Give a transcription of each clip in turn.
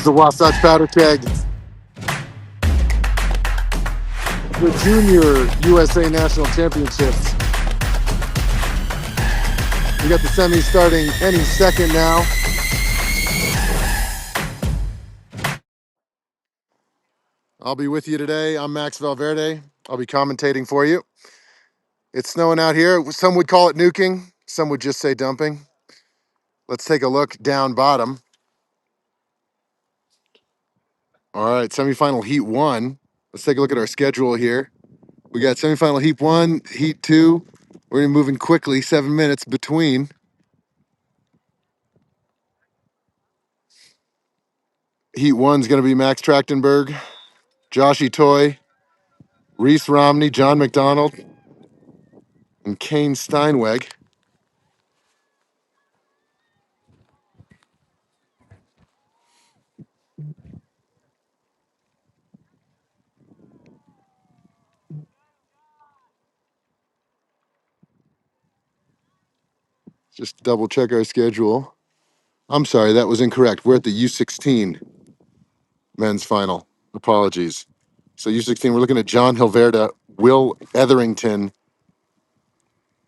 is the Wasatch Powder Keg, the Junior USA National Championships. We got the semis starting any second now. I'll be with you today. I'm Max Valverde. I'll be commentating for you. It's snowing out here. Some would call it nuking. Some would just say dumping. Let's take a look down bottom. All right, semifinal heat 1. Let's take a look at our schedule here. We got semifinal heat 1, heat 2. We're gonna be moving quickly, 7 minutes between. Heat 1's gonna be Max Trachtenberg, Joshy Toy, Reese Romney, John McDonald, and Kane Steinweg. Just double check our schedule. I'm sorry, that was incorrect. We're at the U16 men's final. Apologies. So U16, we're looking at John Hilverda, Will Etherington,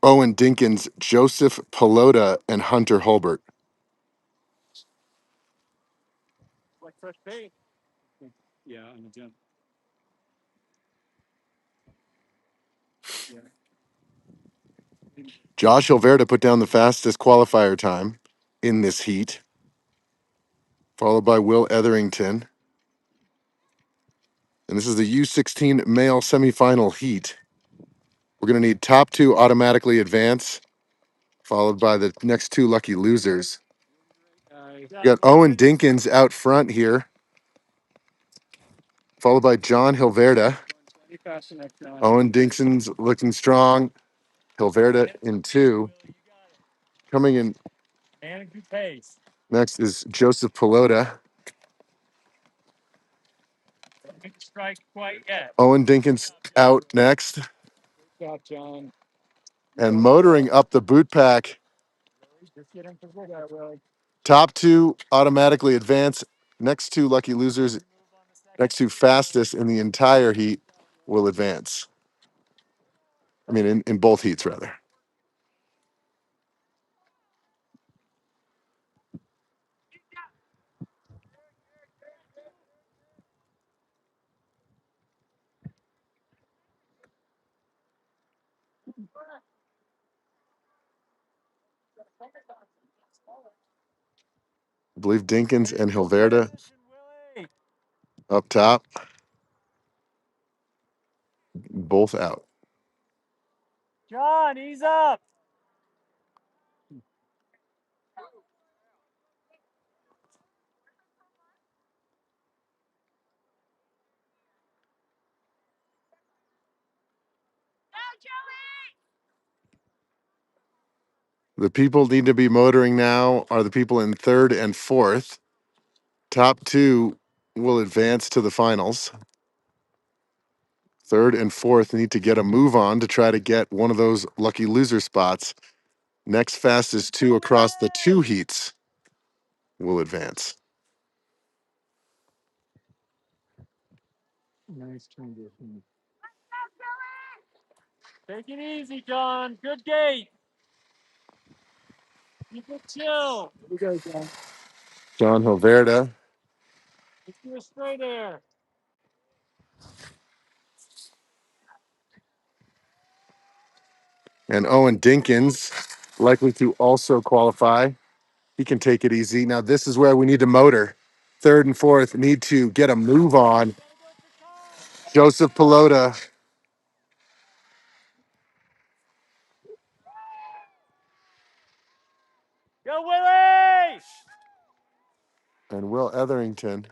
Owen Dinkins, Joseph Pelota, and Hunter Hulbert. Like fresh paint. Yeah, in the gym. Yeah. Josh Hilverda put down the fastest qualifier time in this heat, followed by Will Etherington. And this is the U16 male semifinal heat. We're going to need top 2 automatically advance, followed by the next 2 lucky losers. We got Owen Dinkins out front here, followed by John Hilverda. Owen Dinkins looking strong. Hilverda in 2. Coming in next is Joseph Pelota. Strike quite yet. Owen Dinkins out next. Good job, John. And motoring up the boot pack. Just get him to go that way. Top 2 automatically advance. Next 2 lucky losers, next 2 fastest in the entire heat will advance. I mean, in both heats, rather. I believe Dinkins and Hilverda up top, both out. John, ease up. The people need to be motoring now are the people in 3rd and 4th. Top 2 will advance to the finals. 3rd and 4th need to get a move on to try to get one of those lucky loser spots. Next fastest 2 across the 2 heats will advance. Nice transition. Take it easy, John. Good gate. Keep it chill. Here we go, John. John Hilverda Let's do a straight air. and Owen Dinkins likely to also qualify. He can take it easy. Now, this is where we need to motor. 3rd and 4th need to get a move on. Joseph Pelota. Go, Willie! And Will Etherington.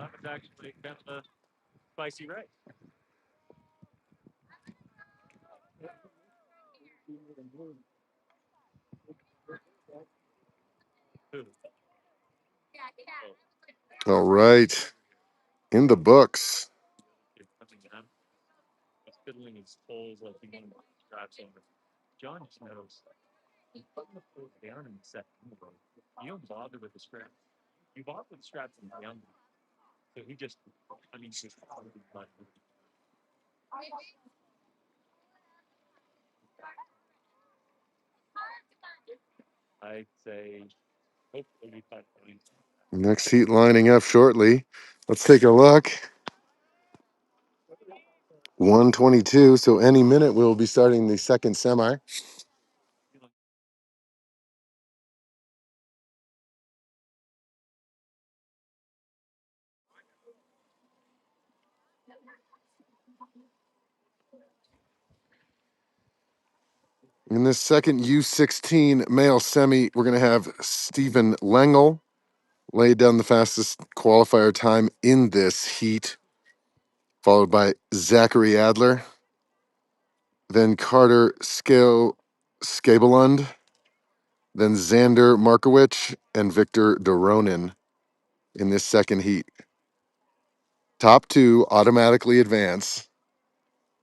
That was actually kind of spicy rice. All right. In the books. Fiddling his toes like he wanted to scratch him. John just knows. He put the foot down in the second. You don't bother with the scratch. You bother with the scratch in the young. So he just, I mean, just I'd say hopefully we find points. Next heat lining up shortly. Let's take a look. 122. So any minute we'll be starting the second semi. In this second U16 male semi, we're going to have Stephen Lengel lay down the fastest qualifier time in this heat, followed by Zachary Adler, then Carter Skabelund, then Xander Markowicz, and Victor Doronin in this second heat. Top two automatically advance.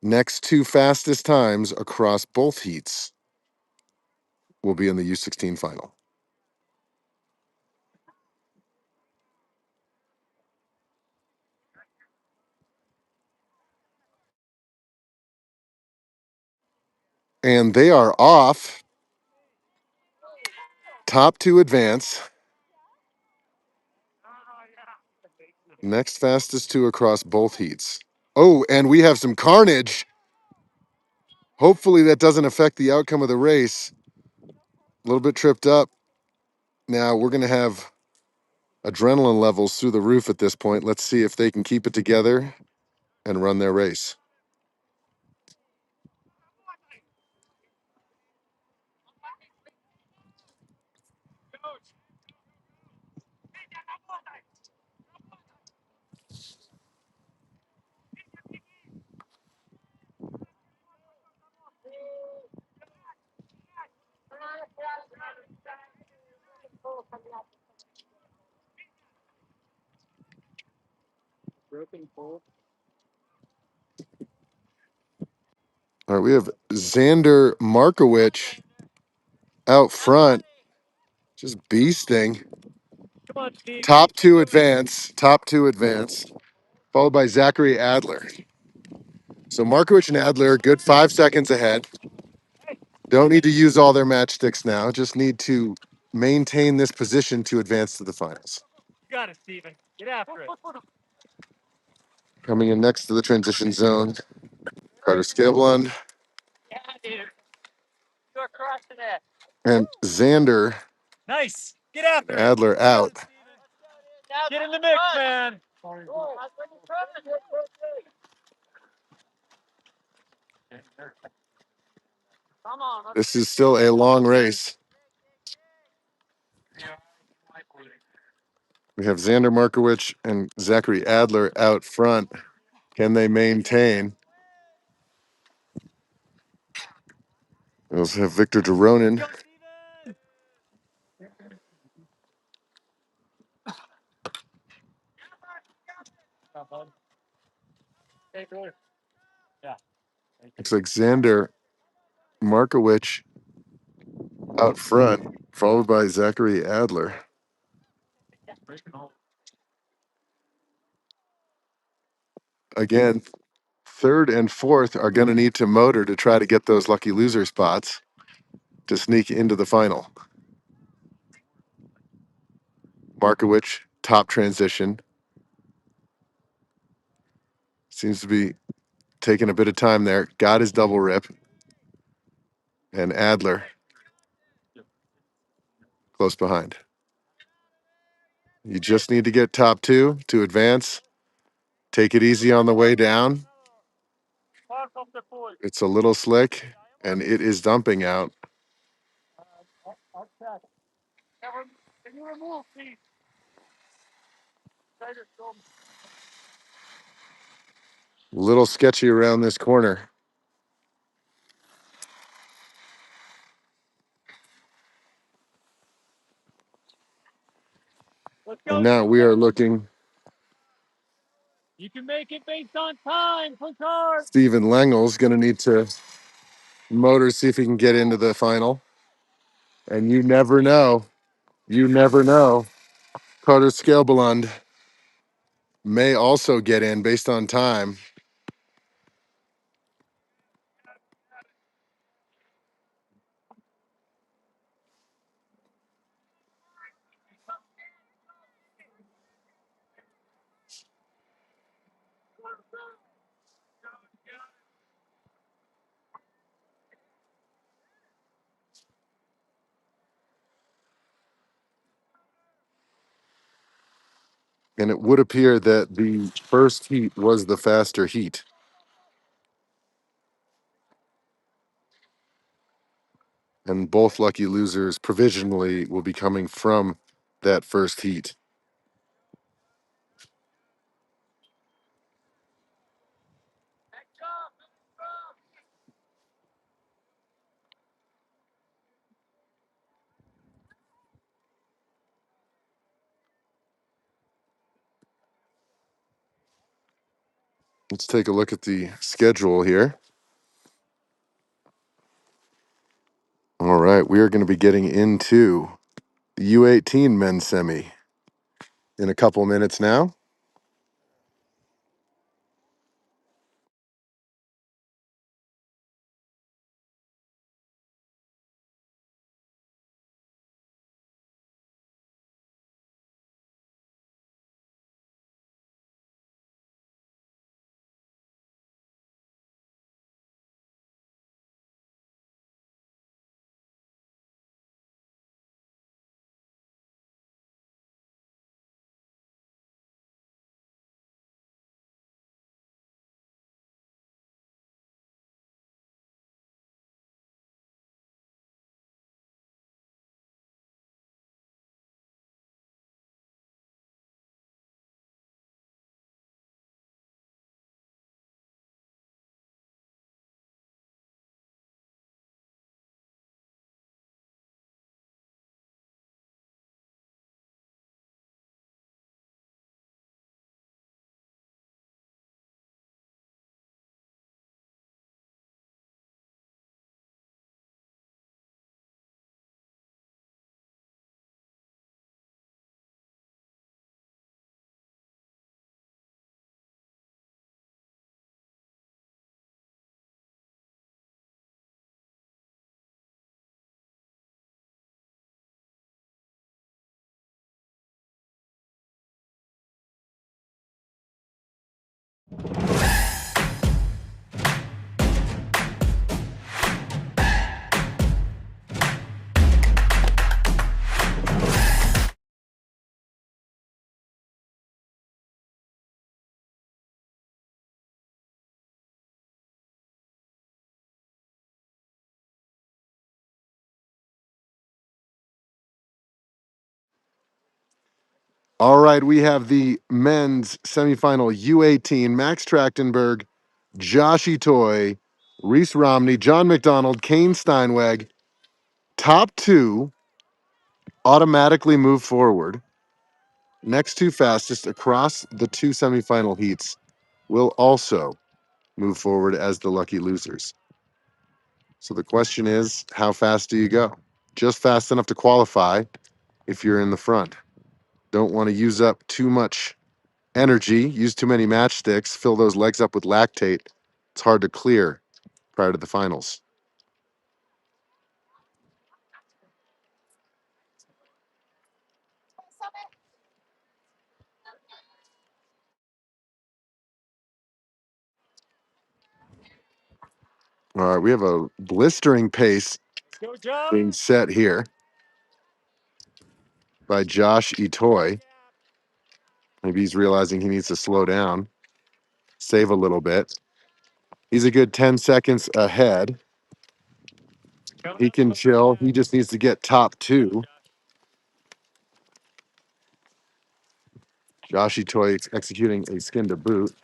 Next two fastest times across both heats will be in the U16 final. And they are off. Top two advance. Next fastest two across both heats. Oh, and we have some carnage. Hopefully that doesn't affect the outcome of the race. A little bit tripped up. Now we're going to have adrenaline levels through the roof at this point. Let's see if they can keep it together and run their race. Broken pole. All right, we have Xander Markowicz out front, just beasting. Come on, Steve. Top two advance, followed by Zachary Adler. So Markowicz and Adler, good 5 seconds ahead. Don't need to use all their matchsticks now. Just need to maintain this position to advance to the finals. You got it, Steven. Get after it. Coming in next to the transition zone, Carter Scablund Yeah, dude. You're crushing it. and Xander Nice. Get after it. Adler out. Get in the mix, man. Come on. This is still a long race. We have Xander Markowicz and Zachary Adler out front. Can they maintain? We also have Victor Doronin. Yeah. Looks like Xander Markowicz out front, followed by Zachary Adler. Again, third and fourth are going to need to motor to try to get those lucky loser spots to sneak into the final. Markowicz, top transition. Seems to be taking a bit of time there. Got his double rip. And Adler close behind. You just need to get top two to advance. Take it easy on the way down. It's a little slick, and it is dumping out. Can you remove, please? A little sketchy around this corner. Let's And go. now we are looking. You can make it based on time. Push hard. Steven Lengel's going to need to motor, see if he can get into the final. And you never know. You never know. Carter Scalebelund may also get in based on time. And it would appear that the first heat was the faster heat. And both lucky losers provisionally will be coming from that first heat. Let's take a look at the schedule here. All right, we are going to be getting into the U18 men's semi in a couple minutes now. All right, we have the men's semifinal U18. Max Trachtenberg, Josh Itoy, Reese Romney, John McDonald, Kane Steinweg. Top two automatically move forward. Next two fastest across the two semifinal heats will also move forward as the lucky losers. So the question is, how fast do you go? Just fast enough to qualify if you're in the front. Don't want to use up too much energy, use too many matchsticks, fill those legs up with lactate. It's hard to clear prior to the finals. All right, we have a blistering pace Go, Josh. being set here by Josh Itoy. Maybe he's realizing he needs to slow down, save a little bit. He's a good 10 seconds ahead. He can chill. He just needs to get top two. Josh Itoy executing a skin to boot.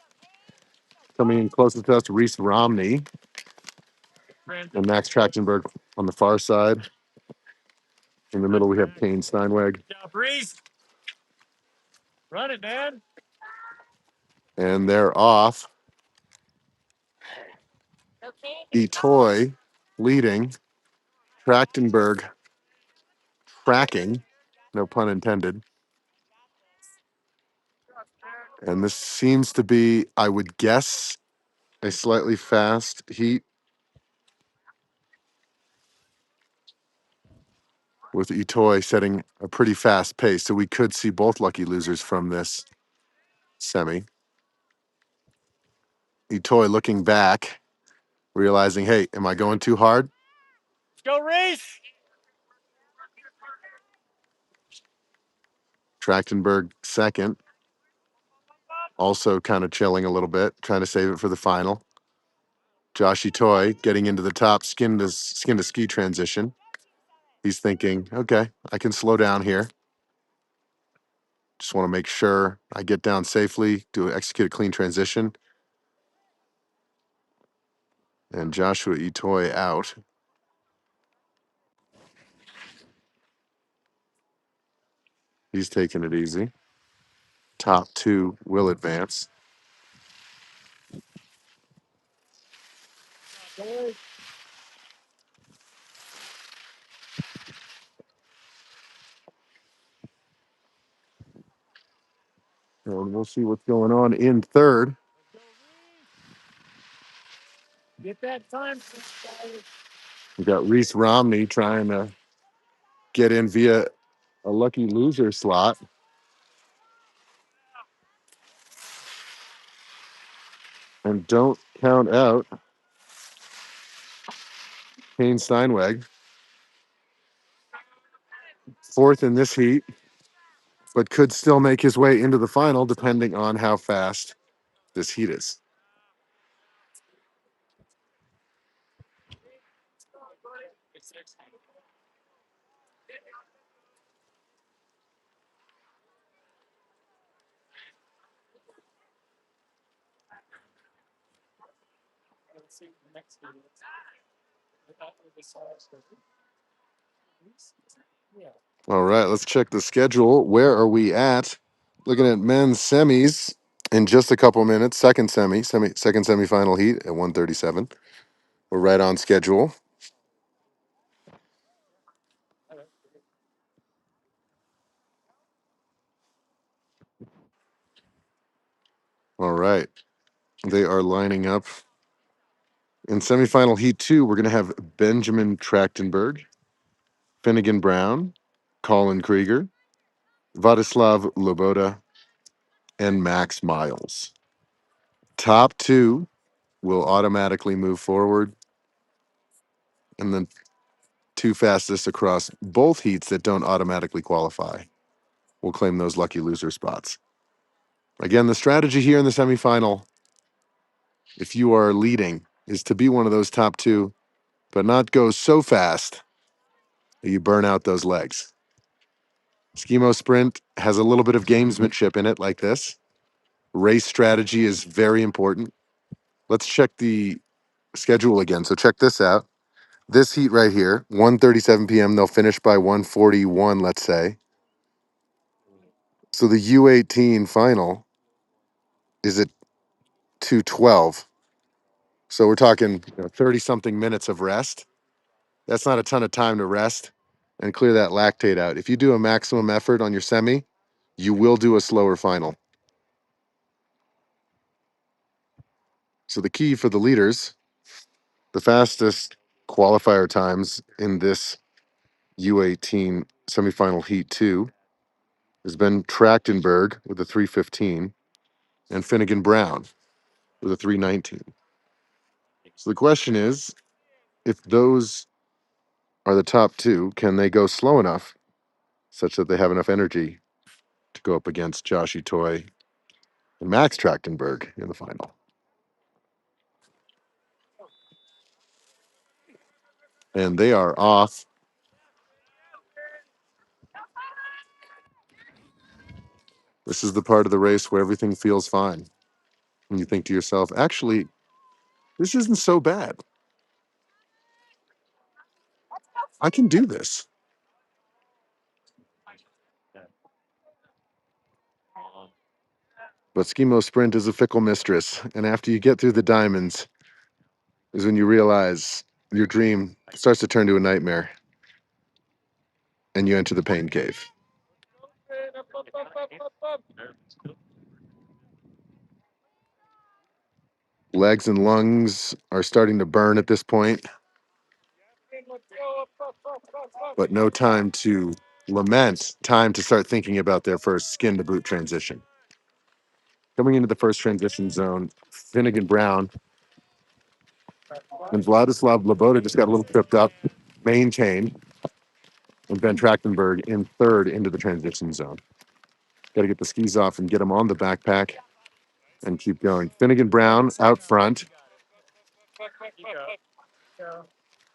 Coming in closest to us, Reese Romney and Max Trachtenberg on the far side. In the middle, we have Kane Steinweg. Good job, Breeze. Run it, man. And they're off. Etoy leading. Trachtenberg tracking, no pun intended. And this seems to be, I would guess, a slightly fast heat with Etoy setting a pretty fast pace. So we could see both lucky losers from this semi. Etoy looking back, realizing, hey, am I going too hard? Let's go, Reese. Trachtenberg second, also kind of chilling a little bit, trying to save it for the final. Josh Etoy getting into the top skin to ski transition. He's thinking, okay, I can slow down here. Just want to make sure I get down safely, execute a clean transition. And Joshua Etoy out. He's taking it easy. Top two will advance. And we'll see what's going on in third. Get that time. We got Reese Romney trying to get in via a lucky loser slot. And don't count out Kane Steinweg. Fourth in this heat, but could still make his way into the final depending on how fast this heat is. Let's see the next video. Yeah. All right, let's check the schedule. Where are we at? Looking at men's semis in just a couple minutes. Second second semifinal heat at 137. We're right on schedule. All right. They are lining up. In semifinal heat two, we're going to have Benjamin Trachtenberg, Finnegan Brown, Colin Krieger, Vladislav Loboda, and Max Miles. Top two will automatically move forward. And then two fastest across both heats that don't automatically qualify will claim those lucky loser spots. Again, the strategy here in the semifinal, if you are leading, is to be one of those top two, but not go so fast that you burn out those legs. Skimo Sprint has a little bit of gamesmanship in it, like this. Race strategy is very important. Let's check the schedule again. So check this out. This heat right here, 1:37 p.m. They'll finish by 1:41, let's say. So the U18 final is at 2:12. So we're talking 30 something minutes of rest. That's not a ton of time to rest and clear that lactate out. If you do a maximum effort on your semi, you will do a slower final. So the key for the leaders, the fastest qualifier times in this U18 semifinal heat 2 has been Trachtenberg with a 3:15 and Finnegan Brown with a 3:19. So the question is, if those are the top two, can they go slow enough such that they have enough energy to go up against Josh Toy and Max Trachtenberg in the final? And they are off. This is the part of the race where everything feels fine. And you think to yourself, actually, this isn't so bad. I can do this. Yeah. Um, But Skimo Sprint is a fickle mistress. And after you get through the diamonds, is when you realize your dream starts to turn to a nightmare and you enter the pain cave. Legs and lungs are starting to burn at this point, but no time to lament, time to start thinking about their first skin to boot transition. Coming into the first transition zone, Finnegan Brown and Vladislav Loboda just got a little tripped up, maintained, and Ben Trachtenberg in third into the transition zone. Got to get the skis off and get them on the backpack and keep going. Finnegan Brown out front,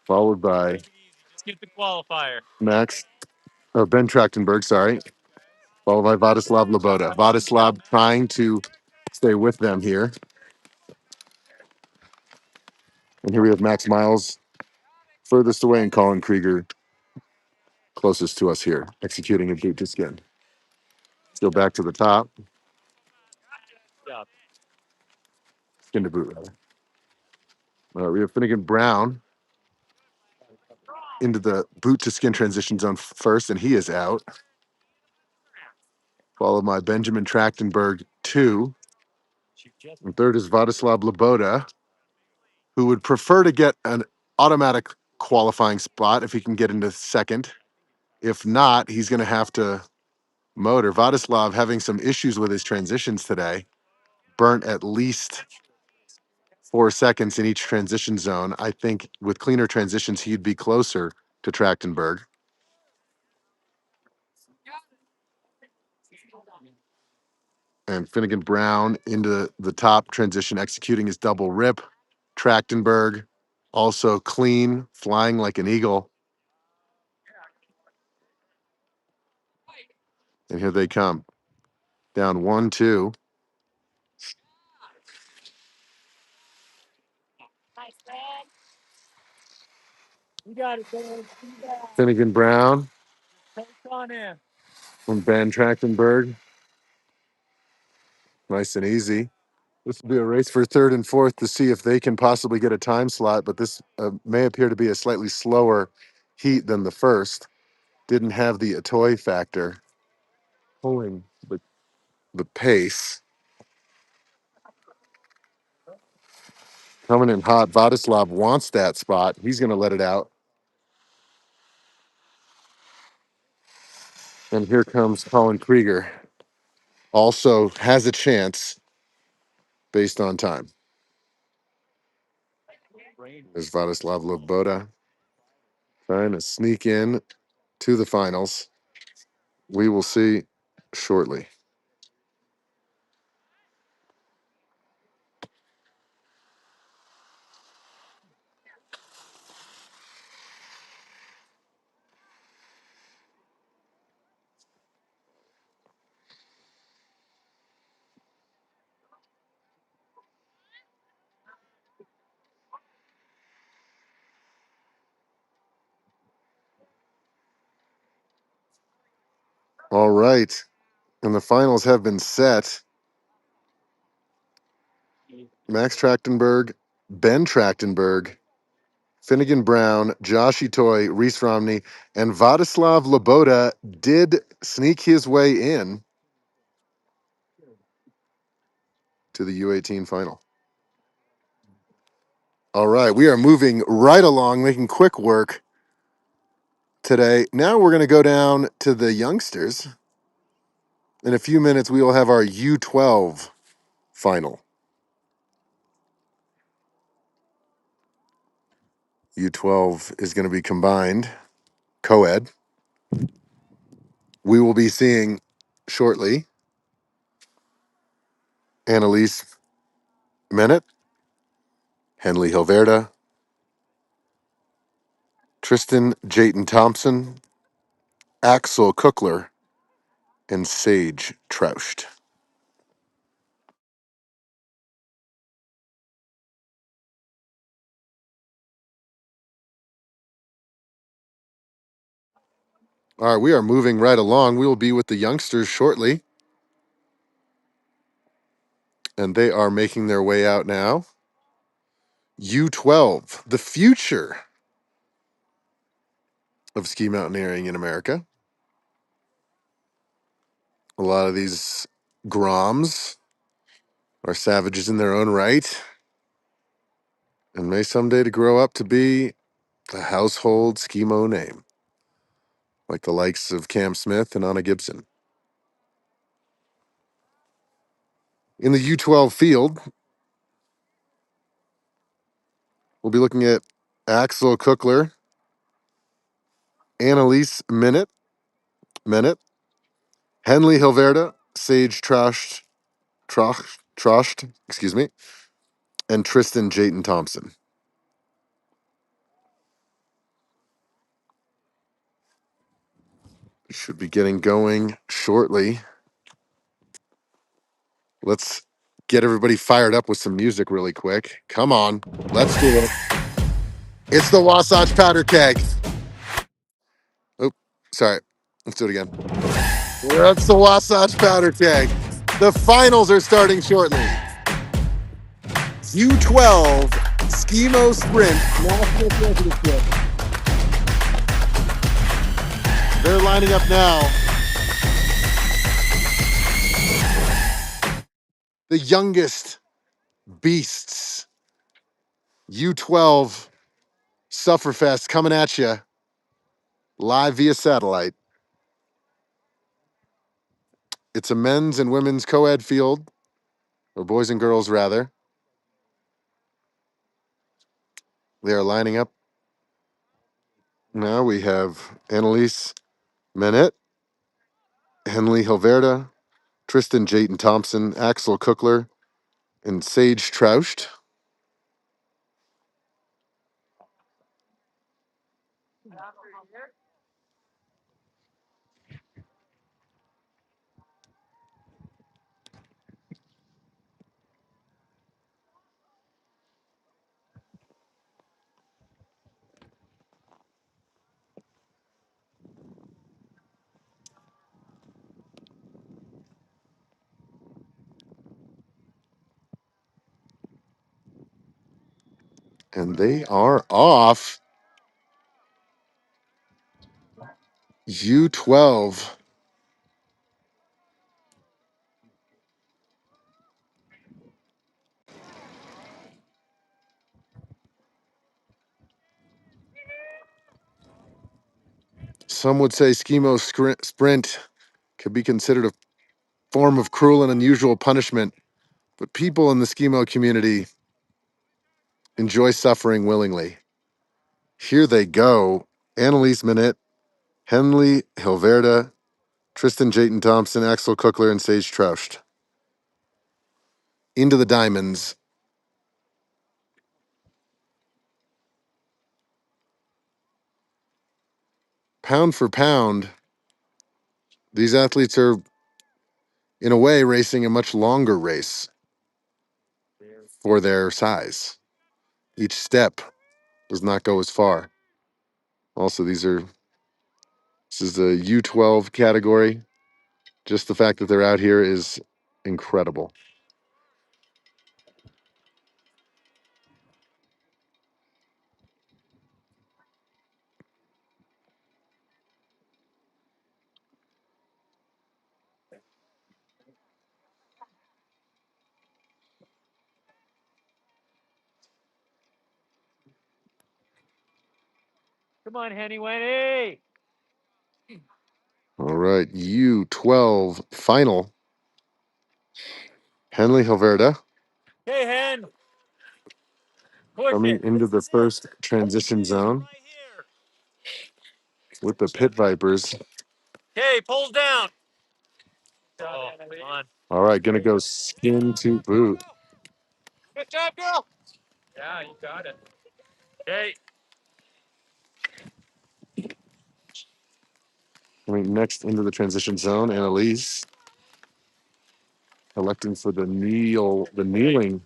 followed by just get the qualifier. Ben Trachtenberg, sorry, followed by Vladislav Loboda. Vladislav trying to stay with them here. And here we have Max Miles furthest away and Colin Krieger closest to us here, executing a boot to skin. Let's go back to the top. Yeah. Skin to boot, rather. We have Finnegan Brown into the boot to skin transition zone first, and he is out. Followed by Benjamin Trachtenberg, 2. And third is Vladislav Loboda, who would prefer to get an automatic qualifying spot if he can get into second. If not, he's going to have to motor. Vladislav having some issues with his transitions today, burnt at least 4 seconds in each transition zone. I think with cleaner transitions, he'd be closer to Trachtenberg. And Finnegan Brown into the top transition, executing his double rip. Trachtenberg also clean, flying like an eagle. And here they come. Down 1, 2. You got it, Ben. Finnegan Brown Take on him. and Ben Trachtenberg. Nice and easy. This will be a race for third and fourth to see if they can possibly get a time slot, but this may appear to be a slightly slower heat than the first. Didn't have the Atoy factor pulling the pace. Coming in hot, Vladislav wants that spot. He's going to let it out. And here comes Colin Krieger. Also has a chance based on time. There's Vladislav Loboda trying to sneak in to the finals. We will see shortly. All right. And the finals have been set. Max Trachtenberg, Ben Trachtenberg, Finnegan Brown, Josh Itoy, Reese Romney, and Vladislav Loboda did sneak his way in to the U18 final. All right, we are moving right along, making quick work today. Now we're going to go down to the youngsters. In a few minutes, we will have our U12 final. U12 is going to be combined, co-ed. We will be seeing shortly Annalise Menet, Henley Hilverda, Tristan Jayton Thompson, Axel Kuckler, and Sage Trouscht. All right, we are moving right along. We will be with the youngsters shortly, and they are making their way out now. U12, the future of ski mountaineering in America. A lot of these Groms are savages in their own right and may someday to grow up to be a household Skimo name, like the likes of Cam Smith and Anna Gibson. In the U12 field, we'll be looking at Axel Kuckler, Annalise Minute, Henley Hilverda, Sage Troscht, excuse me, and Tristan Jayton Thompson. Should be getting going shortly. Let's get everybody fired up with some music really quick. Come on, let's do it. It's the Wasatch Powder Keg. Oh, sorry. Let's do it again. That's the Wasatch Powder Keg. The finals are starting shortly. U12 Skimo Sprint National Championship. They're lining up now. The youngest beasts. U12 Sufferfest coming at you live via satellite. It's a men's and women's co-ed field, or boys and girls rather. They are lining up. Now we have Annalise Minette, Henley Hilverda, Tristan Jayton Thompson, Axel Kuckler, and Sage Trouscht. And they are off. U12. Some would say Skimo Sprint could be considered a form of cruel and unusual punishment, but people in the Skimo community enjoy suffering willingly. Here they go. Annalise Minette, Henley Hilverda, Tristan Jayton Thompson, Axel Kuckler, and Sage Trouscht. Into the diamonds. Pound for pound, these athletes are, in a way, racing a much longer race for their size. Each step does not go as far. Also, this is the U12 category. Just the fact that they're out here is incredible. Come on, Henny Wenny. All right, U12 final. Henley Hilverda Hey, Hen. Push coming it. into the first transition zone Right here. with the Pit Vipers. Okay, pulls down. Oh, come on. All right, gonna go skin to boot. Good job, girl. Yeah, you got it. Okay. Coming next into the transition zone, Annalise electing for the kneeling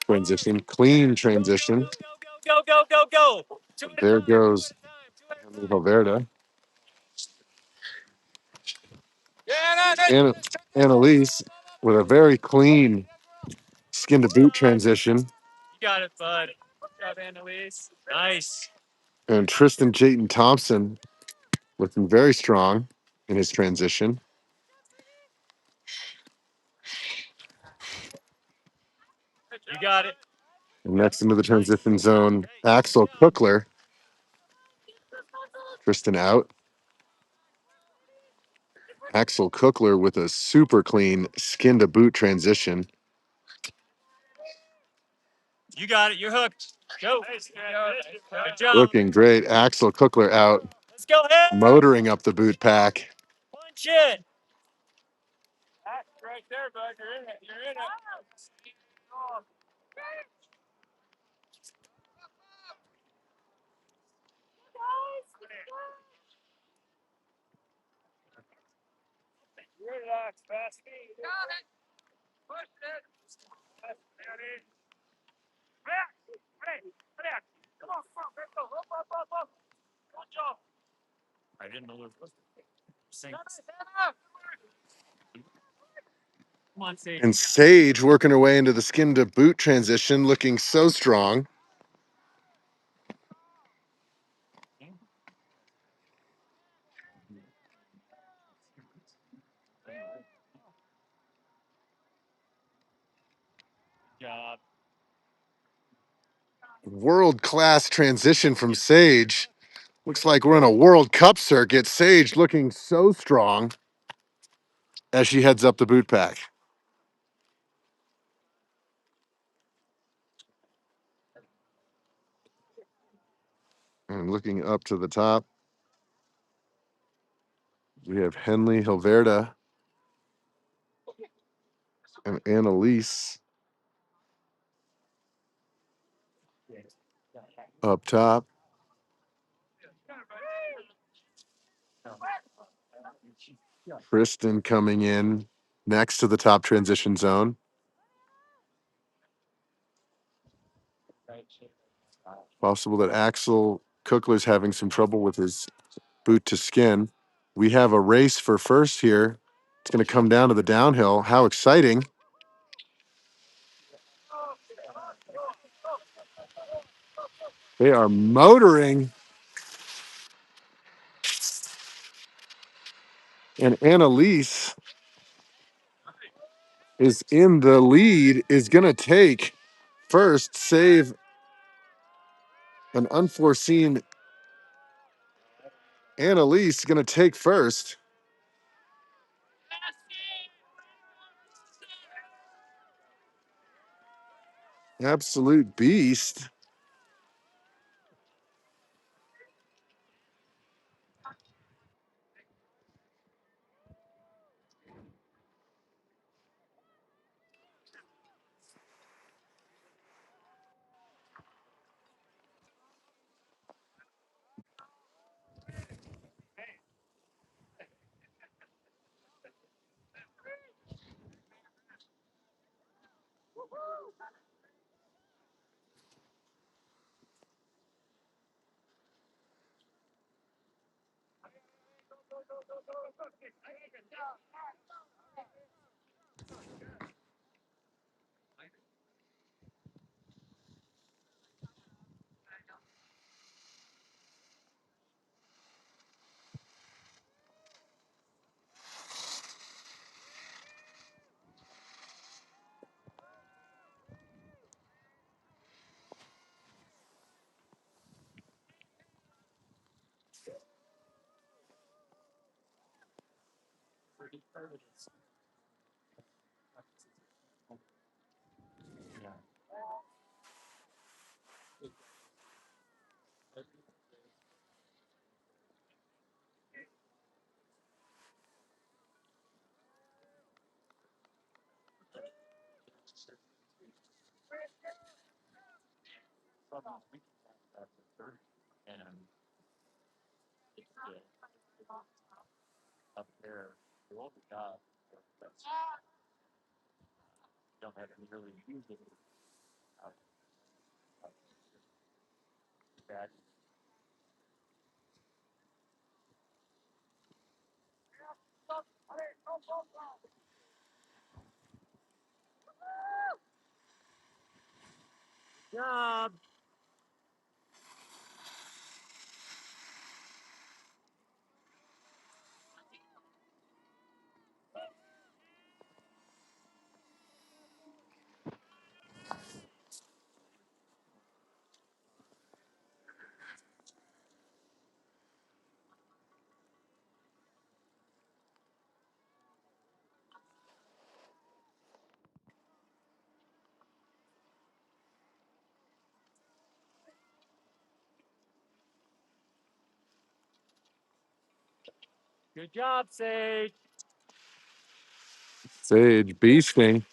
transition, clean transition. Go. Two at a There time. goes Henley Hilverda. Anna, Annalise with a very clean skin to boot transition. You got it, bud. Good job, Annalise. Nice. And Tristan Jayton Thompson looking very strong in his transition. You got it. And next into the transition zone, Axel Cookler. Tristan out. Axel Cookler with a super clean skin to boot transition. You got it. You're hooked. Go. Good job. Looking great. Axel Cookler out, Let's go ahead. motoring up the boot pack. Punch it. That's right there, bud. You're in it. You're in it. Relax, fast feet. Got it. Push it. Back. Hey, back. Come on, let's go. Up. Good job. I didn't know there was. Stand up. Come on, Sage. And Sage working her way into the skin to boot transition, looking so strong. Job. World class transition from Sage. Looks like we're in a World Cup circuit. Sage looking so strong as she heads up the boot pack. And looking up to the top, we have Henley Hilverda and Annalise up top. Kristen coming in next to the top transition zone. Possible that Axel Cookler's having some trouble with his boot to skin. We have a race for first here. It's going to come down to the downhill. How exciting! They are motoring. And Annalise is in the lead, is going to take first, save an unforeseen. Annalise going to take first. Absolute beast. And up there, roll the job. Don't have to really use it. Bad. Job. Good job, Sage. Sage beasting.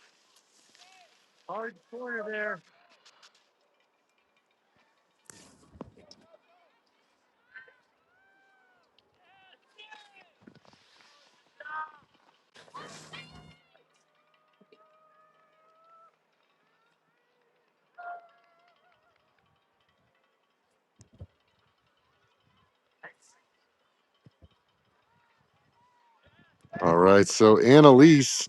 Hard corner there. All right, so Annalise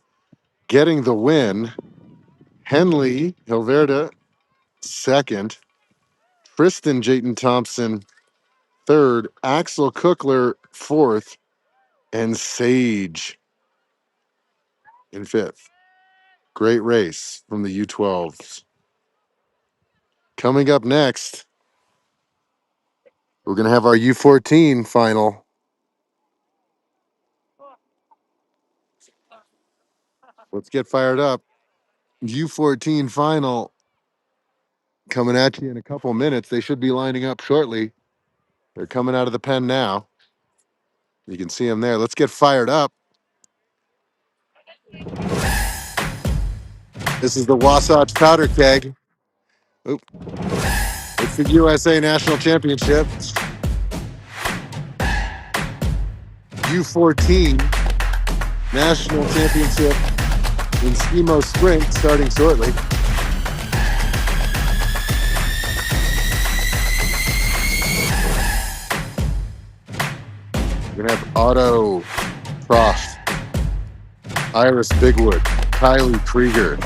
getting the win. Henley Hilverda second. Tristan Jayton Thompson third. Axel Cookler fourth. And Sage in fifth. Great race from the U12s. Coming up next, we're going to have our U14 final. Let's get fired up. U14 final coming at you in a couple minutes. They should be lining up shortly. They're coming out of the pen now. You can see them there. Let's get fired up. This is the Wasatch Powder Keg. Oop. It's the USA National Championship. U14 National Championship in Skimo Sprint starting shortly. We're going to have Otto Frost, Iris Bigwood, Kylie Krieger,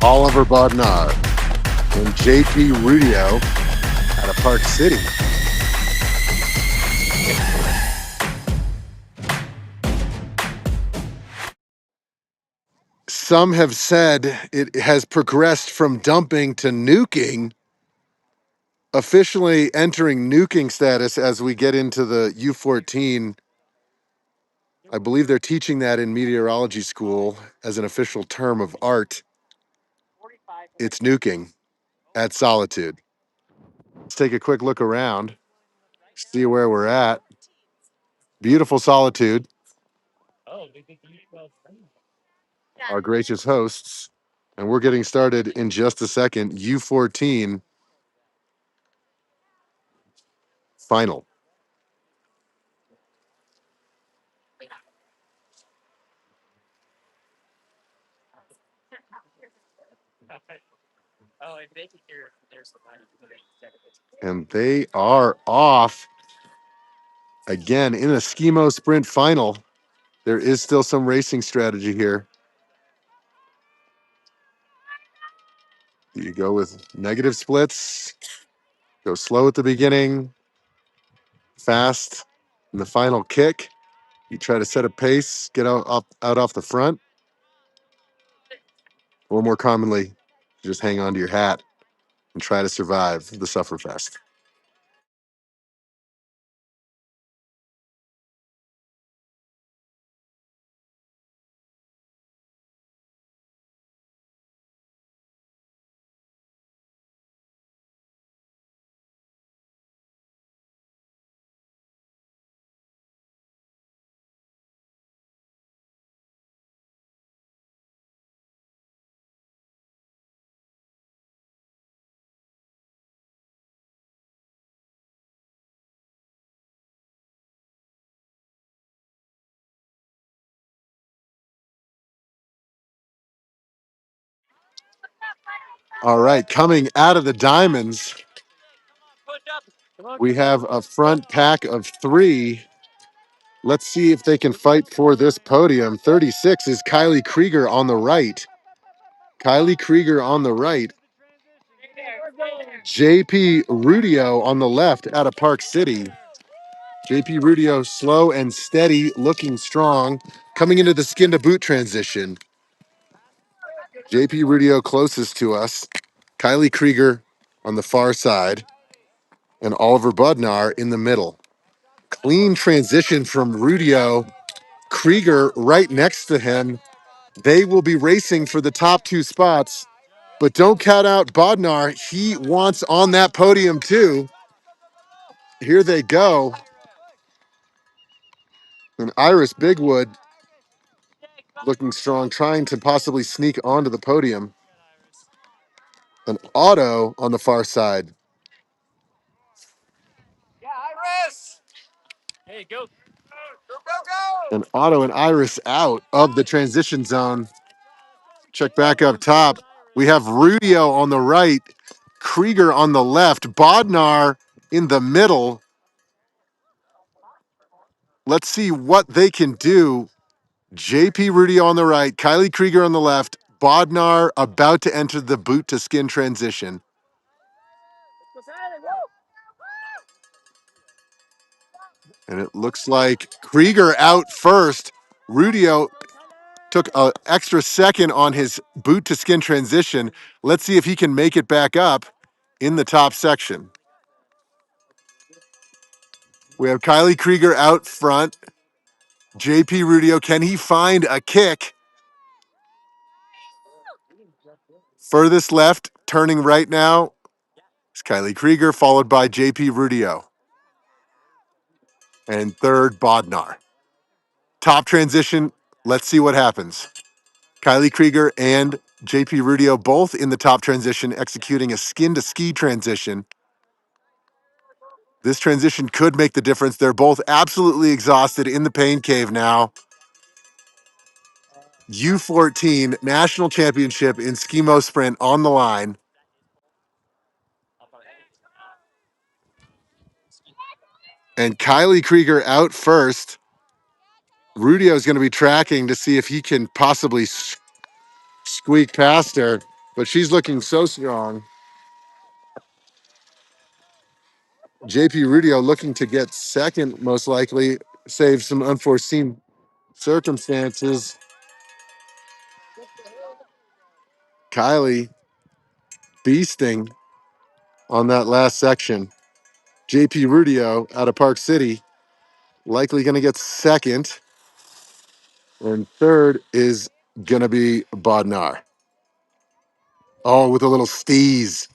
Oliver Bodnar, and JP Rudio out of Park City. Some have said it has progressed from dumping to nuking, officially entering nuking status as we get into the U14. I believe they're teaching that in meteorology school as an official term of art. It's nuking at Solitude. Let's take a quick look around, see where we're at. Beautiful Solitude, Oh, they think you well. our gracious hosts. And we're getting started in just a second. U14 final. Oh, and they can hear there's the line. And they are off again in a Skimo Sprint final. There is still some racing strategy here. You go with negative splits, go slow at the beginning, fast in the final kick. You try to set a pace, get out off the front, or more commonly, you just hang on to your hat and try to survive the Sufferfest. All right, coming out of the diamonds, Come on, we have a front pack of three Let's see if they can fight for this podium. 36 is Kylie Krieger on the right. Kylie Krieger on the right. JP Rudio on the left out of Park City. JP Rudio slow and steady, looking strong, coming into the skin to boot transition. JP Rudio closest to us. Kylie Krieger on the far side. And Oliver Budnar in the middle. Clean transition from Rudio. Krieger right next to him. They will be racing for the top two spots, but don't count out Bodnar. He wants on that podium too. Here they go. And Iris Bigwood looking strong, trying to possibly sneak onto the podium. An Auto on the far side. Hey, go. An Auto and Iris out of the transition zone. Check back up top. We have Rudio on the right, Krieger on the left, Bodnar in the middle. Let's see what they can do. JP Rudio on the right, Kylie Krieger on the left, Bodnar about to enter the boot to skin transition. And it looks like Krieger out first. Rudio took an extra second on his boot to skin transition. Let's see if he can make it back up in the top section. We have Kylie Krieger out front. JP Rudio, can he find a kick? Furthest left, turning right now, is Kylie Krieger, followed by JP Rudio. And third, Bodnar. Top transition, let's see what happens. Kylie Krieger and JP Rudio both in the top transition, executing a skin to ski transition. This transition could make the difference. They're both absolutely exhausted in the pain cave now. U14 National Championship in Skimo Sprint on the line. And Kylie Krieger out first. Rudio is going to be tracking to see if he can possibly squeak past her, but she's looking so strong. JP Rudio looking to get second, most likely, save some unforeseen circumstances. Kylie beasting on that last section. JP Rudio out of Park City, likely going to get second. And third is going to be Bodnar. Oh, with a little steeze.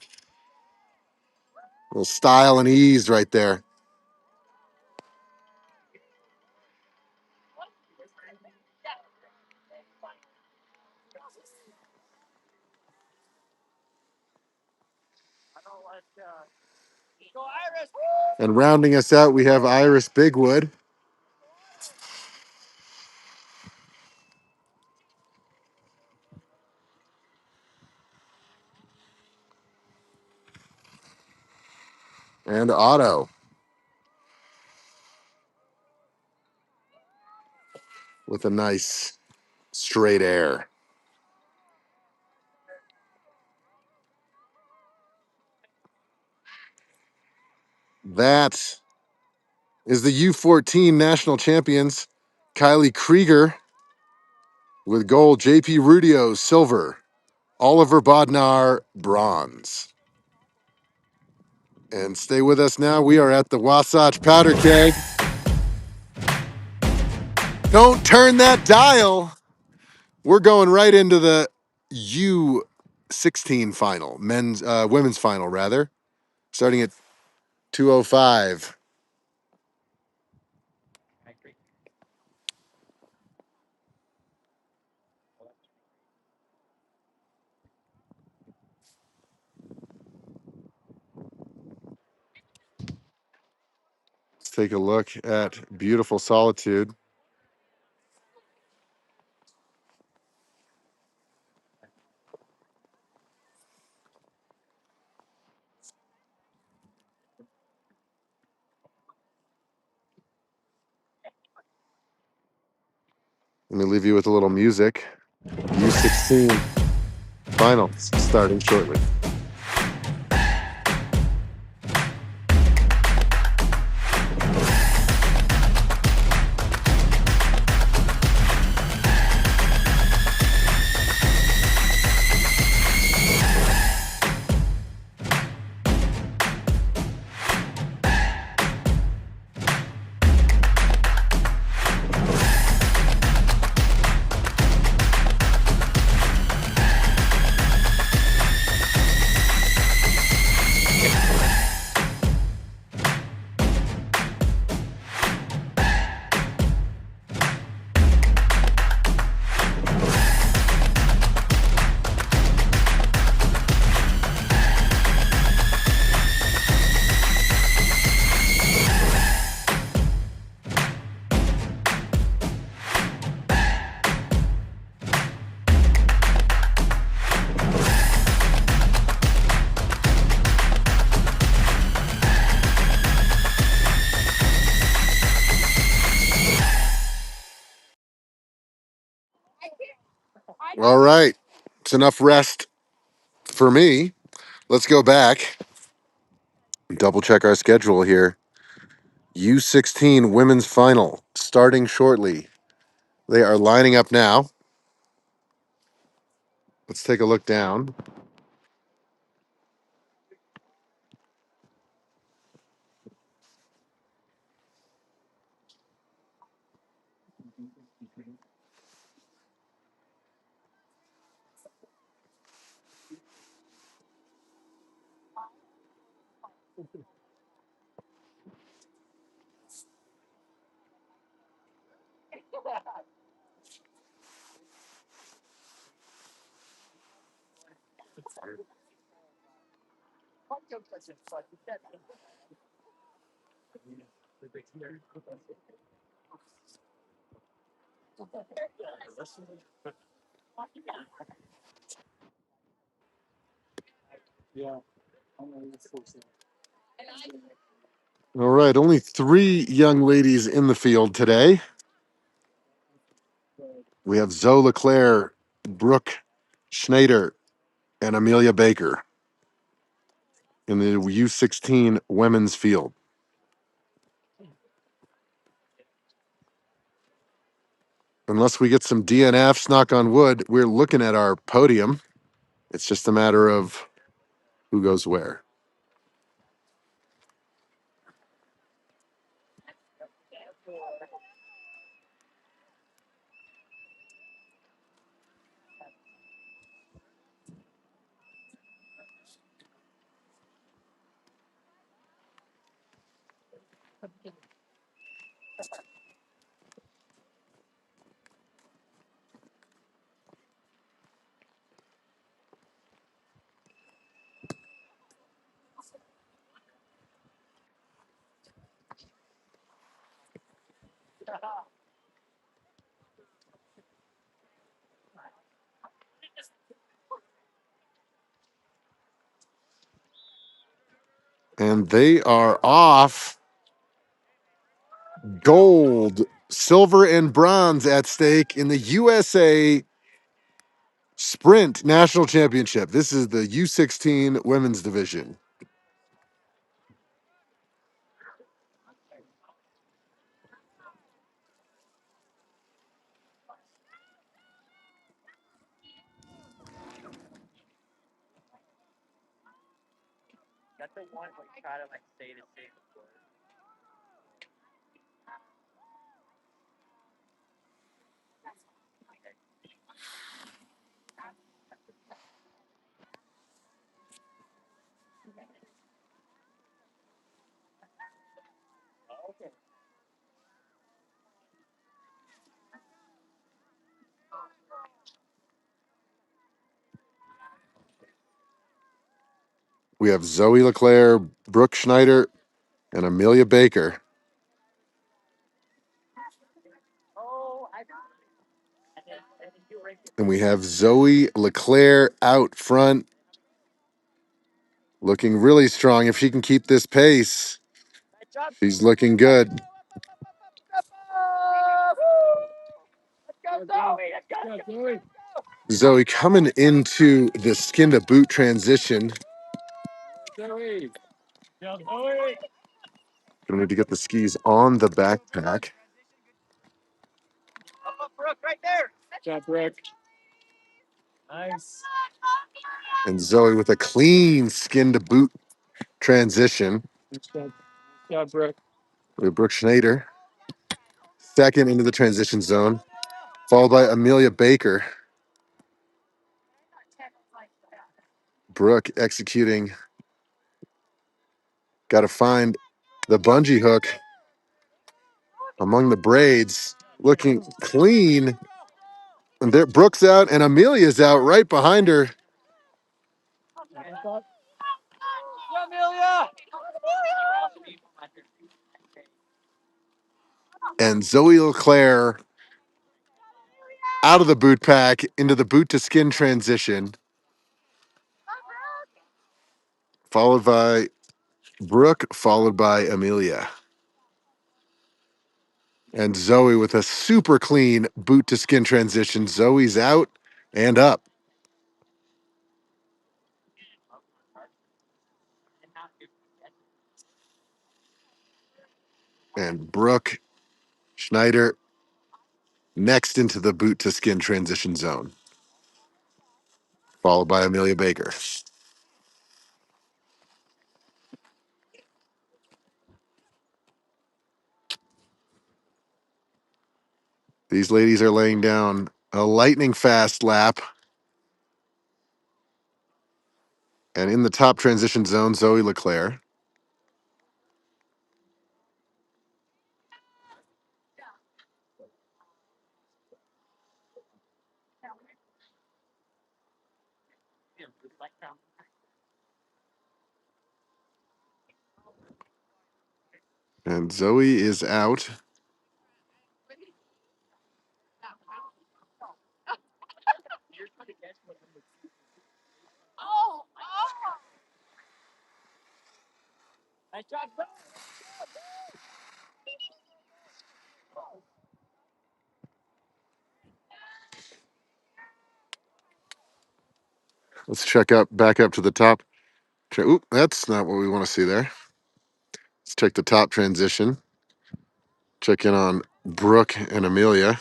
A little style and ease right there. And rounding us out, we have Iris Bigwood. And Otto with a nice straight air. That is the U14 national champions. Kylie Krieger with gold, JP Rudio silver, Oliver Bodnar bronze. And stay with us now. We are at the Wasatch Powder Keg. Don't turn that dial. We're going right into the U16 final, women's final rather, starting at 2:05. Let's take a look at beautiful solitude. Let me leave you with a little music. U16 finals starting shortly. All right. It's enough rest for me. Let's go back and double check our schedule here. U16 women's final starting shortly. They are lining up now. Let's take a look down. All right, only 3 young ladies in the field today. We have Zoe Leclerc, Brooke Schneider, and Amelia Baker in the U16 women's field. Unless we get some DNFs, knock on wood, we're looking at our podium. It's just a matter of who goes where. And they are off. Gold, silver, and bronze at stake in the USA Sprint National Championship. This is the U16 women's division. We have Zoe Leclerc, Brooke Schneider, and Amelia Baker. And we have Zoe Leclerc out front, looking really strong. If she can keep this pace, she's looking good. Zoe coming into the skin to boot transition. Gonna need to get the skis on the backpack. Job, Rick. Nice. And Zoe with a clean skin to boot transition. Good job, Rick. With Brooke Schneider second into the transition zone, followed by Amelia Baker. Brooke executing. Got to find the bungee hook among the braids, looking clean. And there, Brooke's out, and Amelia's out right behind her. And Zoe Leclaire out of the boot pack into the boot to skin transition, followed by Brooke, followed by Amelia. And Zoe with a super clean boot to skin transition. Zoe's out and up. And Brooke Schneider next into the boot to skin transition zone, followed by Amelia Baker. These ladies are laying down a lightning fast lap. And in the top transition zone, Zoe Leclaire. And Zoe is out. Let's check up back up to the top. Oop, that's not what we want to see there. Let's check the top transition. Check in on Brooke and Amelia.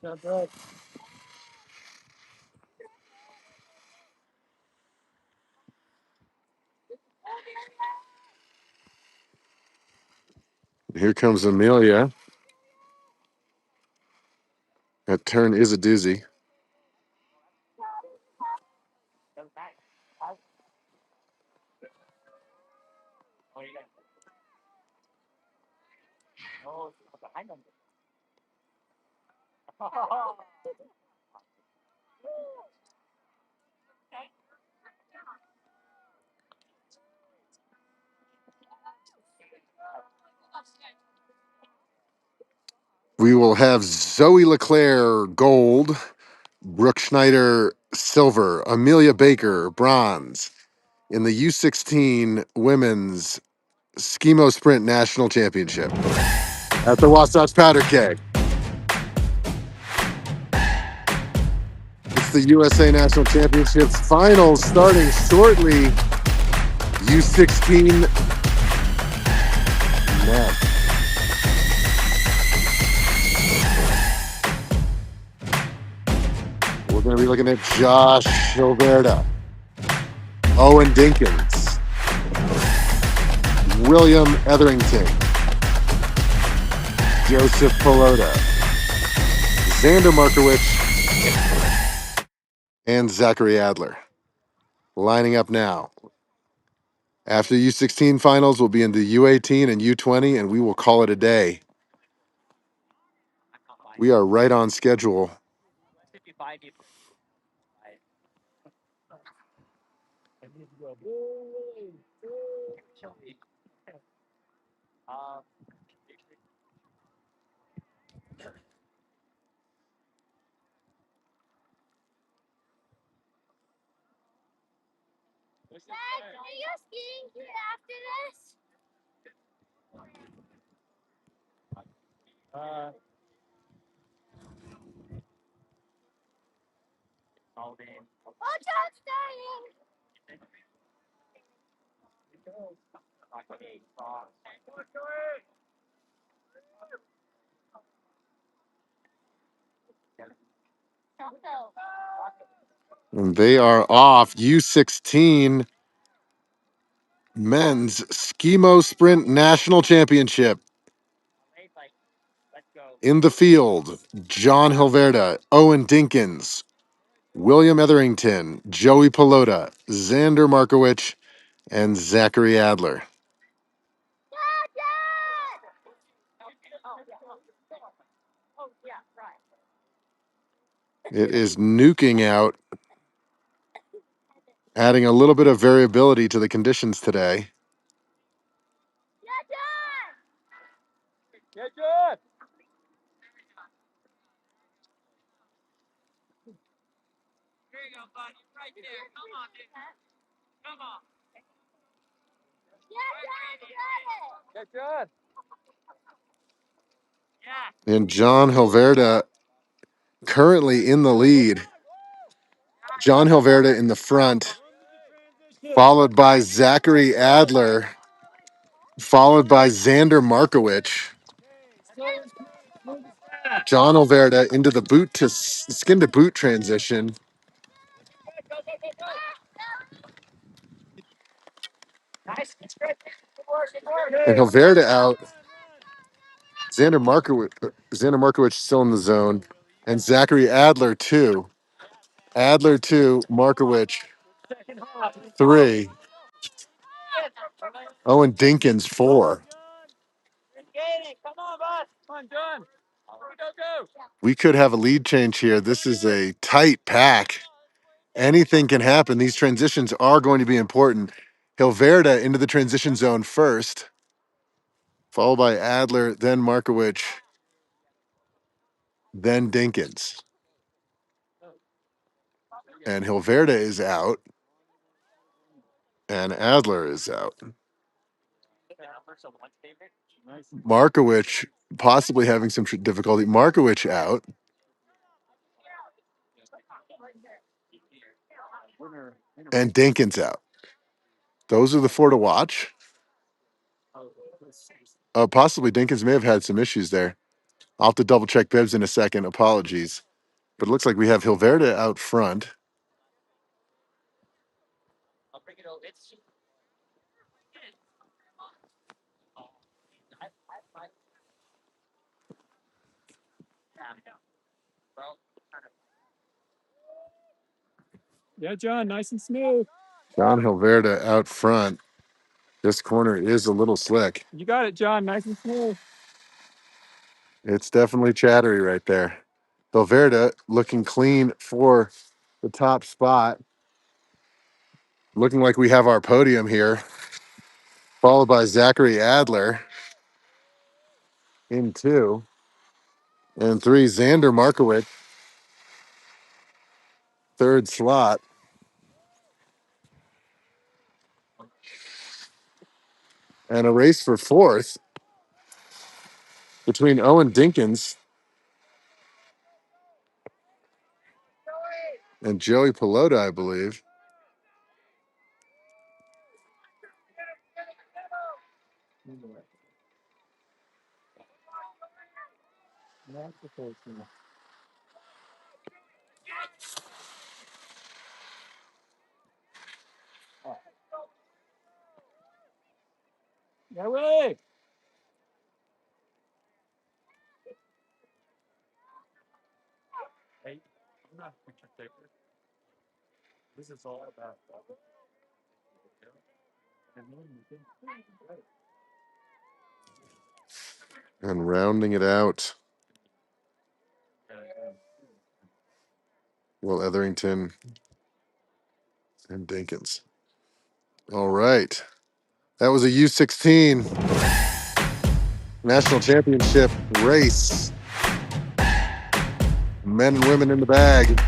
Job, Rick. Here comes Amelia. That turn is a doozy. We will have Zoe Leclaire gold, Brooke Schneider silver, Amelia Baker bronze in the U16 women's Skimo Sprint National Championship at the Wasatch Powder Keg. It's the USA National Championships finals starting shortly. U16 next. We're going to be looking at Josh Hilberta, Owen Dinkins, William Etherington, Joseph Pelota, Xander Markowicz, and Zachary Adler. Lining up now. After the U16 finals, we'll be in the U18 and U20, and we will call it a day. We are right on schedule. And they are off. U16 men's Skimo Sprint National Championship. In the field, John Hilverda, Owen Dinkins, William Etherington, Joey Pelota, Xander Markowicz, and Zachary Adler. It is nuking out, adding a little bit of variability to the conditions today. And John Hilverda currently in the lead. John Hilverda in the front, followed by Zachary Adler, followed by Xander Markowicz. John Hilverda into the boot to skin to boot transition. And Hilverda out. Xander Markowicz still in the zone. And Zachary Adler two. Adler two, Markowicz three. Owen Dinkins four. We could have a lead change here. This is a tight pack. Anything can happen. These transitions are going to be important. Hilverda into the transition zone first, followed by Adler, then Markowicz, then Dinkins. And Hilverda is out, and Adler is out. Markowicz possibly having some difficulty. Markowicz out. And Dinkins out. Those are the four to watch. Possibly Dinkins may have had some issues there. I'll have to double check Bibbs in a second. Apologies. But it looks like we have Hilverda out front. Yeah, John, nice and smooth. John Hilverda out front. This corner is a little slick. You got it, John, nice and smooth. It's definitely chattery right there. Hilverda looking clean for the top spot. Looking like we have our podium here. Followed by Zachary Adler in two. And three, Xander Markowicz, third slot. And a race for fourth between Owen Dinkins and Joey Pelota, I believe. Yeah, Willie. Hey, I'm not a picture taker. This is all about. And rounding it out, Will Etherington and Dinkins. All right. That was a U16. National championship race. Men and women in the bag.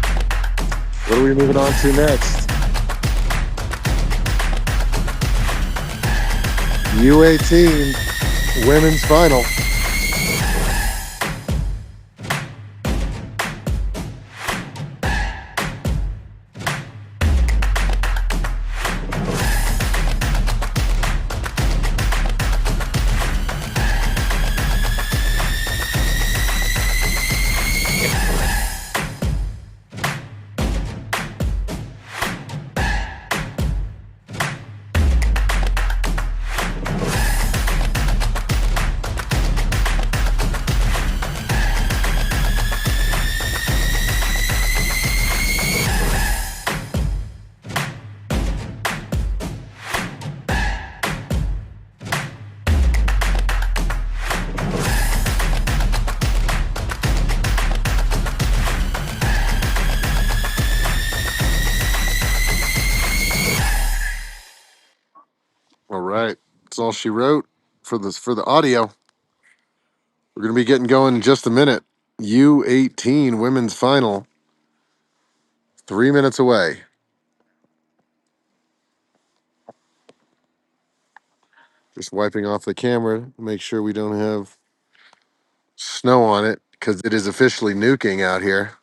What are we moving on to next? U18 women's final. All right. That's all she wrote for the audio. We're gonna be getting going in just a minute. U18 women's final. 3 minutes away. Just wiping off the camera to make sure we don't have snow on it because it is officially nuking out here.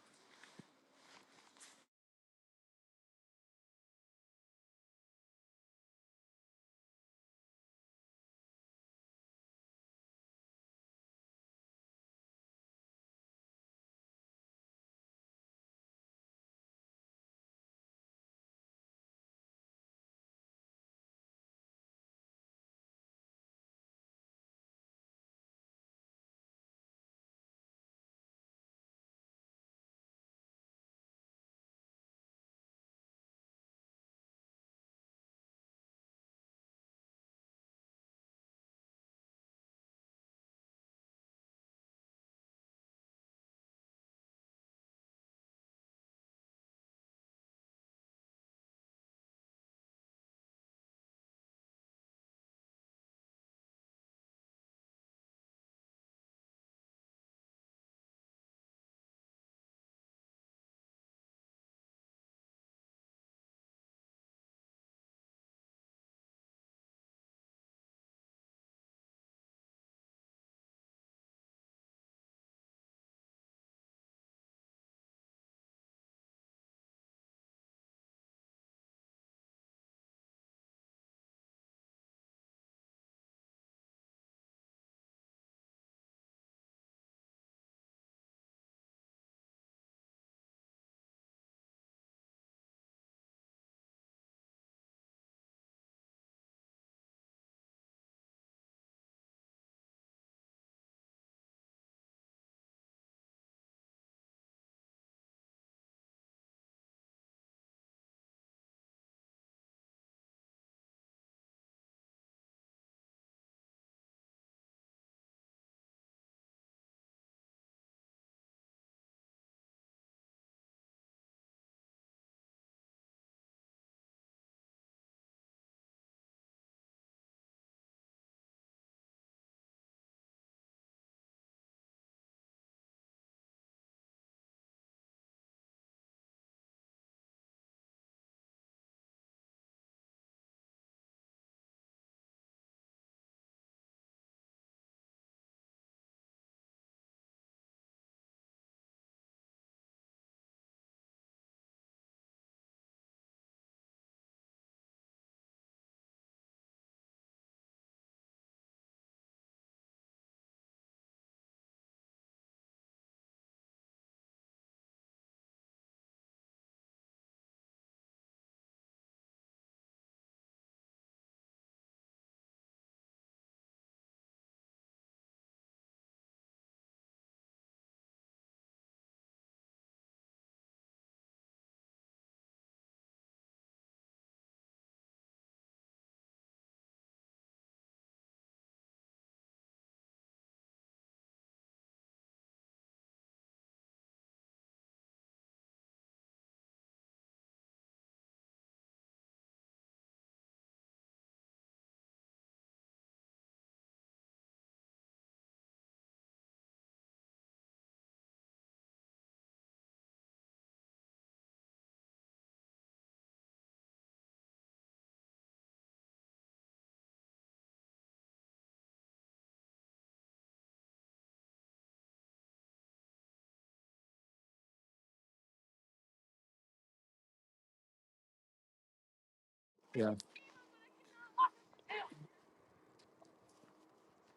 Yeah.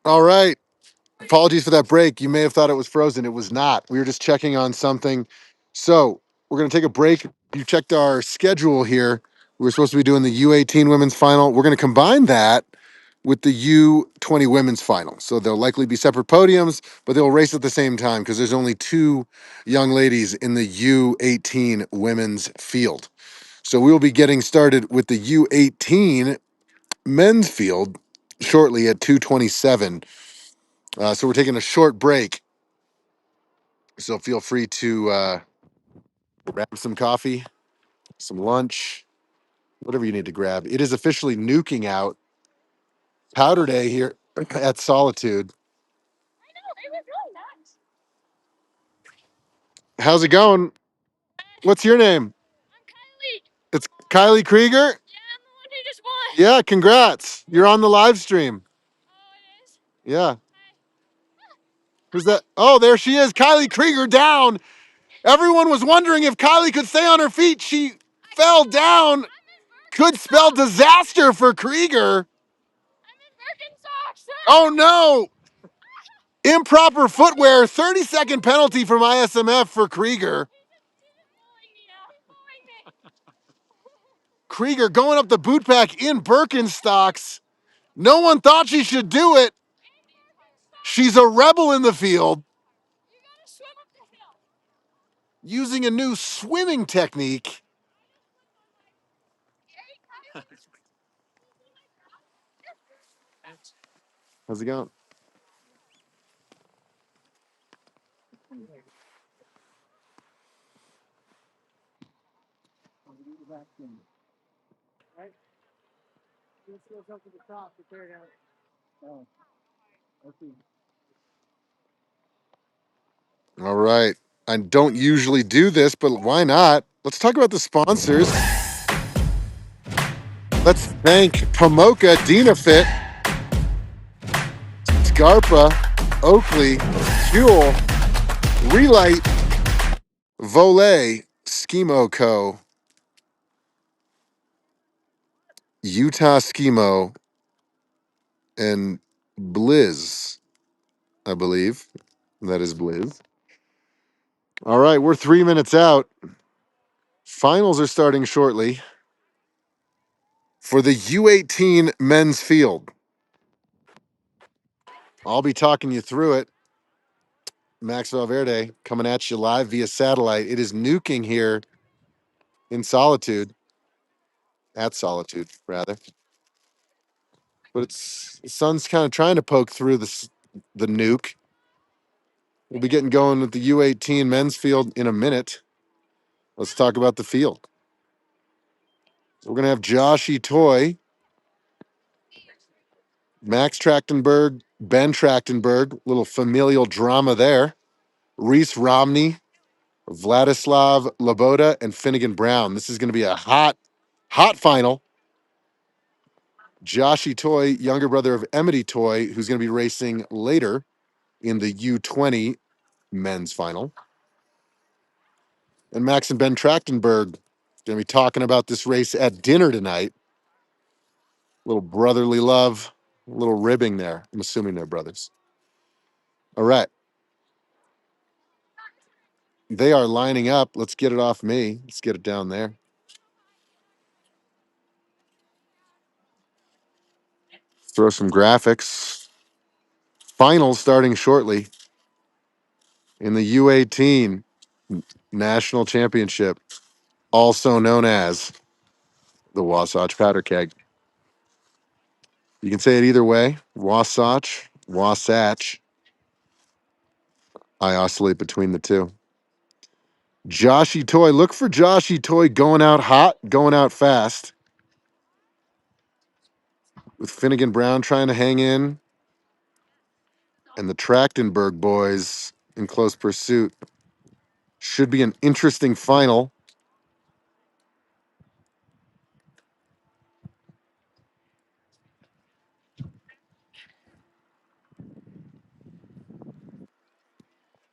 All right. Apologies for that break. You may have thought it was frozen. It was not. We were just checking on something. So we're going to take a break. You checked our schedule here. We were supposed to be doing the U18 women's final. We're going to combine that with the U20 women's final. So they'll likely be separate podiums, but they'll race at the same time because there's only two young ladies in the U18 women's field. So we will be getting started with the U18 men's field shortly at 2:27. So we're taking a short break. So feel free to grab some coffee, some lunch, whatever you need to grab. It is officially nuking out powder day here at Solitude. How's it going? What's your name? It's Kylie Krieger. Yeah, congrats. You're on the live stream. Yeah. Who's that? Oh, there she is. Kylie Krieger down. Everyone was wondering if Kylie could stay on her feet. She fell down. Could spell disaster for Krieger. Oh no! Improper footwear, 30-second penalty from ISMF for Krieger. Krieger going up the boot pack in Birkenstocks. No one thought she should do it. She's a rebel in the field. Using a new swimming technique. How's it going? All right. I don't usually do this, but why not? Let's talk about the sponsors. Let's thank Pomoka, DinaFit, Scarpa, Oakley, Fuel, Relight, Volet, Skimo Co., Utah Skimo, and Blizz, I believe. That is Blizz. All right, we're 3 minutes out. Finals are starting shortly for the U18 men's field. I'll be talking you through it. Max Valverde coming at you live via satellite. It is nuking here in Solitude, at Solitude, rather. But the sun's kind of trying to poke through the nuke. We'll be getting going with the U18 men's field in a minute. Let's talk about the field. So we're going to have Joshy Toy, Max Trachtenberg, Ben Trachtenberg, little familial drama there. Reese Romney, Vladislav Loboda, and Finnegan Brown. This is going to be a hot final. Joshy Toy, younger brother of Emity Toy, who's going to be racing later in the U20 men's final. And Max and Ben Trachtenberg going to be talking about this race at dinner tonight. Little brotherly love, a little ribbing there. I'm assuming they're brothers. All right. They are lining up. Let's get it off me. Let's get it down there. Throw some graphics. Finals starting shortly in the U18 National Championship, also known as the Wasatch Powder Keg. You can say it either way. Wasatch, Wasatch. I oscillate between the two. Joshy Toy. Look for Joshy Toy going out hot, going out fast. With Finnegan Brown trying to hang in. And the Trachtenberg boys in close pursuit. Should be an interesting final.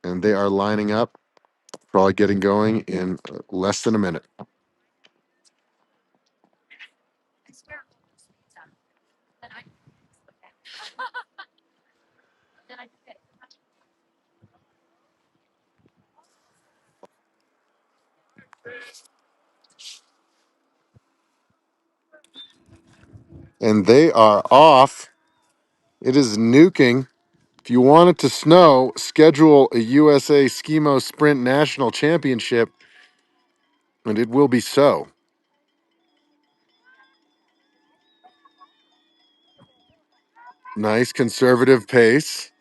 And they are lining up. Probably getting going in less than a minute. And they are off. It is nuking. If you want it to snow, schedule a USA Skimo Sprint National Championship, and it will be so. Nice conservative pace.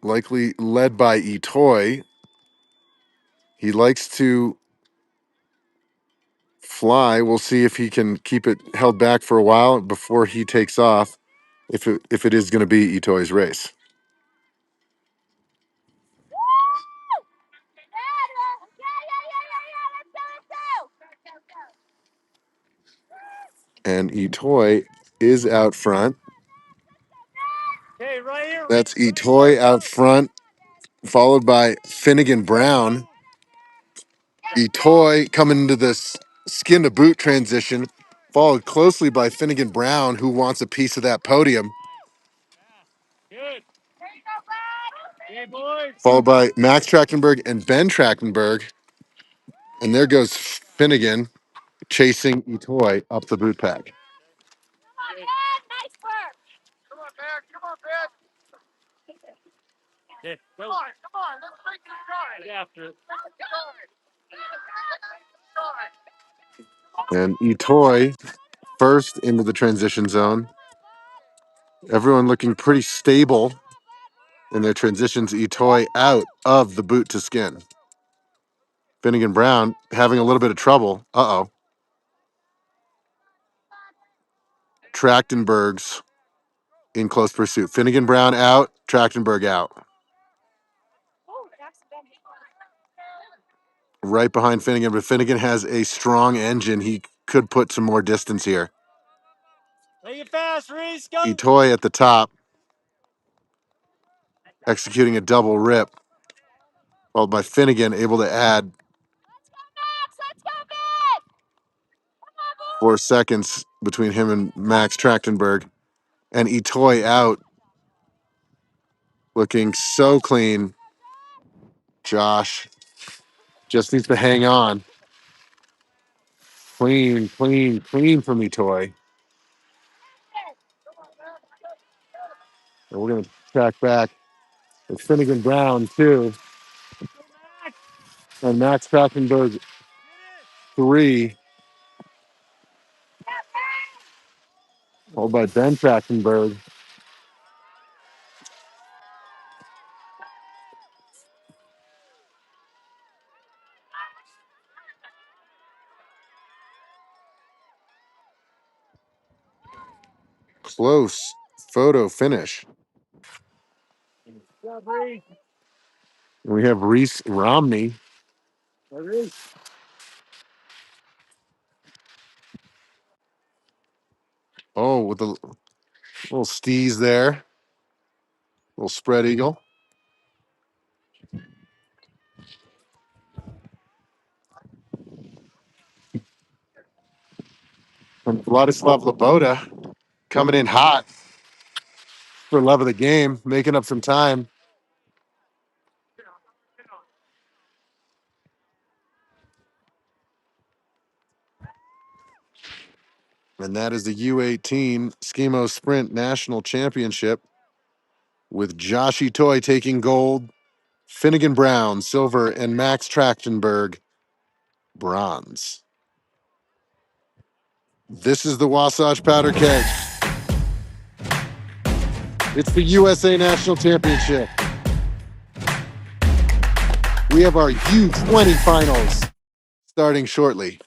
Likely led by Itoy. He likes to fly. We'll see if he can keep it held back for a while before he takes off, if it is going to be Itoy's race. And Itoy is out front. Okay, right here. That's Itoy out front, followed by Finnegan Brown. Itoy coming into this skin to boot transition, followed closely by Finnegan Brown, who wants a piece of that podium, Good. Okay, boys. followed by Max Trachtenberg and Ben Trachtenberg. And there goes Finnegan chasing Itoy up the boot pack. Yeah, go. Come on, let's make it start. Get after it. And Itoy first into the transition zone. Everyone looking pretty stable in their transitions. Itoy out of the boot to skin. Finnegan Brown having a little bit of trouble. Uh-oh. Trachtenberg's in close pursuit. Finnegan Brown out, Trachtenberg out. Right behind Finnegan, but Finnegan has a strong engine. He could put some more distance here. Make it fast, Reese. Go. Itoy at the top, executing a double rip, followed by Finnegan, able to add 4 seconds between him and Max Trachtenberg. And Itoy out, looking so clean. Josh just needs to hang on. Clean, clean, clean from Itoy. And we're going to track back with Finnegan Brown, too. And Max Trachtenberg, 3. Followed by Ben Trachtenberg. Close photo finish. Go, Reese. And we have Reese Romney. Go, Reese. Oh, with the little steez there. Little spread eagle. And Vladislav Loboda coming in hot for love of the game, making up some time. And that is the U18 Skimo Sprint National Championship with Josh Itoy taking gold, Finnegan Brown, silver, and Max Trachtenberg, bronze. This is the Wasatch Powder Keg. It's the USA National Championship. We have our U20 finals starting shortly.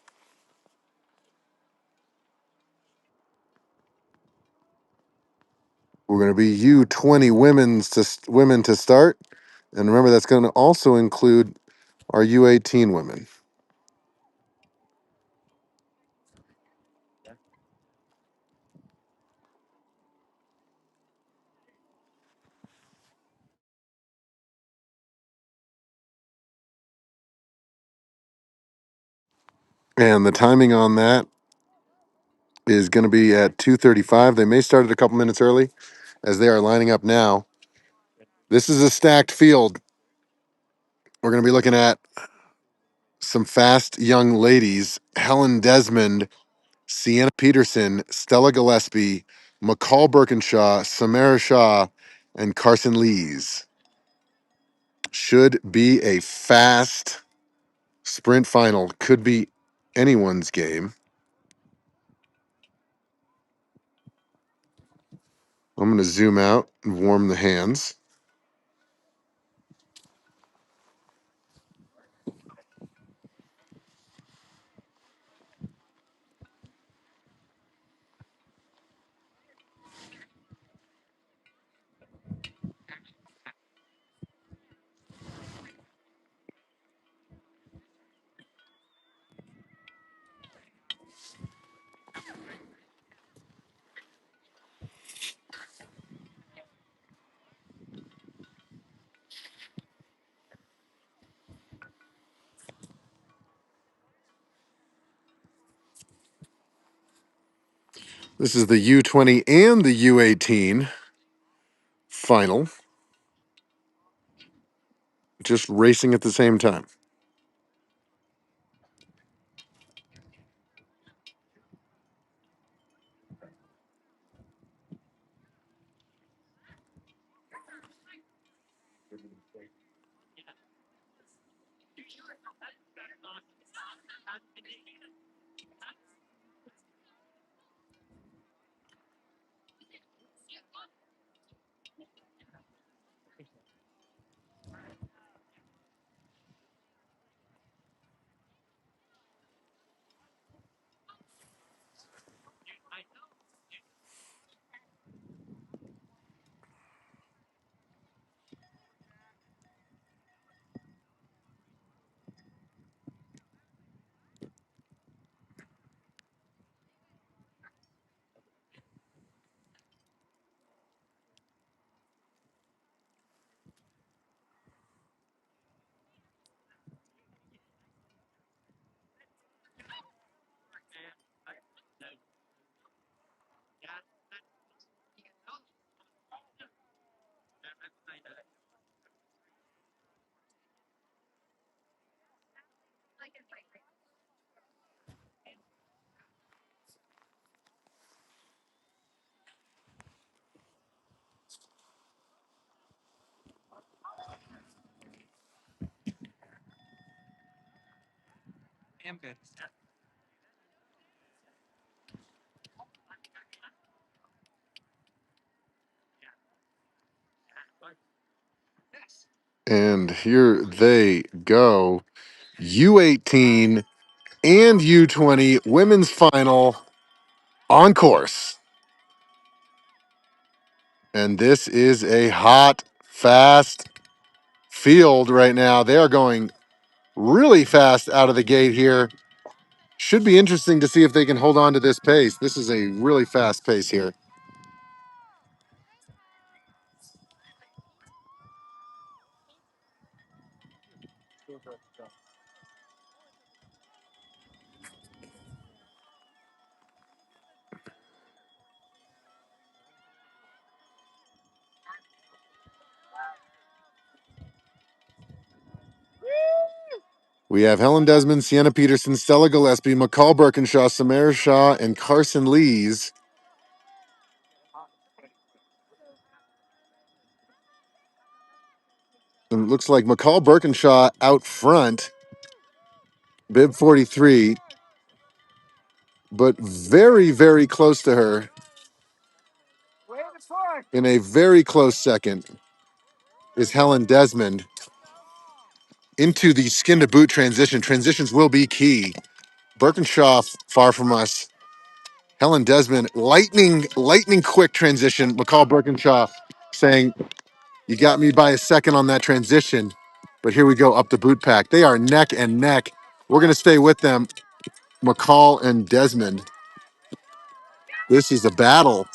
We're going to be U20 women to start. And remember, that's going to also include our U18 women. And the timing on that is going to be at 2:35. They may start it a couple minutes early as they are lining up now. This is a stacked field. We're going to be looking at some fast young ladies: Helen Desmond, Sienna Peterson, Stella Gillespie, McCall Birkinshaw, Samara Shaw, and Carson Lees. Should be a fast sprint final. Could be anyone's game. I'm going to zoom out and warm the hands. This is the U20 and the U18 final, just racing at the same time. And here they go. U18 and U20 women's final on course. And this is a hot, fast field right now. They are going really fast out of the gate here. Should be interesting to see if they can hold on to this pace. This is a really fast pace here. We have Helen Desmond, Sienna Peterson, Stella Gillespie, McCall Birkinshaw, Samara Shaw, and Carson Lees. And it looks like McCall Birkinshaw out front, bib 43, but very, very close to her in a very close second is Helen Desmond into the skin to boot transition. Transitions will be key. Birkinshaw far from us. Helen Desmond, lightning quick transition. McCall Birkinshaw saying, "You got me by a second on that transition." But here we go up the boot pack. They are neck and neck. We're going to stay with them. McCall and Desmond. This is a battle.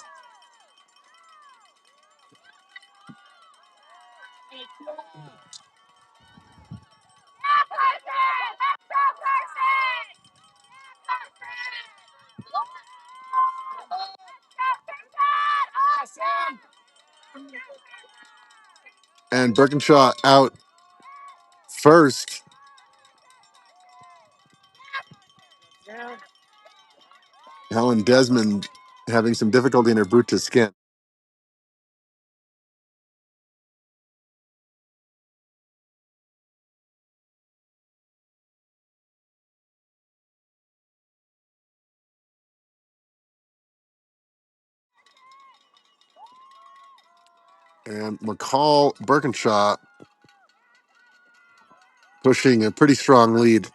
And Birkinshaw out first. Helen Desmond having some difficulty in her boot to skin. And McCall Birkinshaw pushing a pretty strong lead.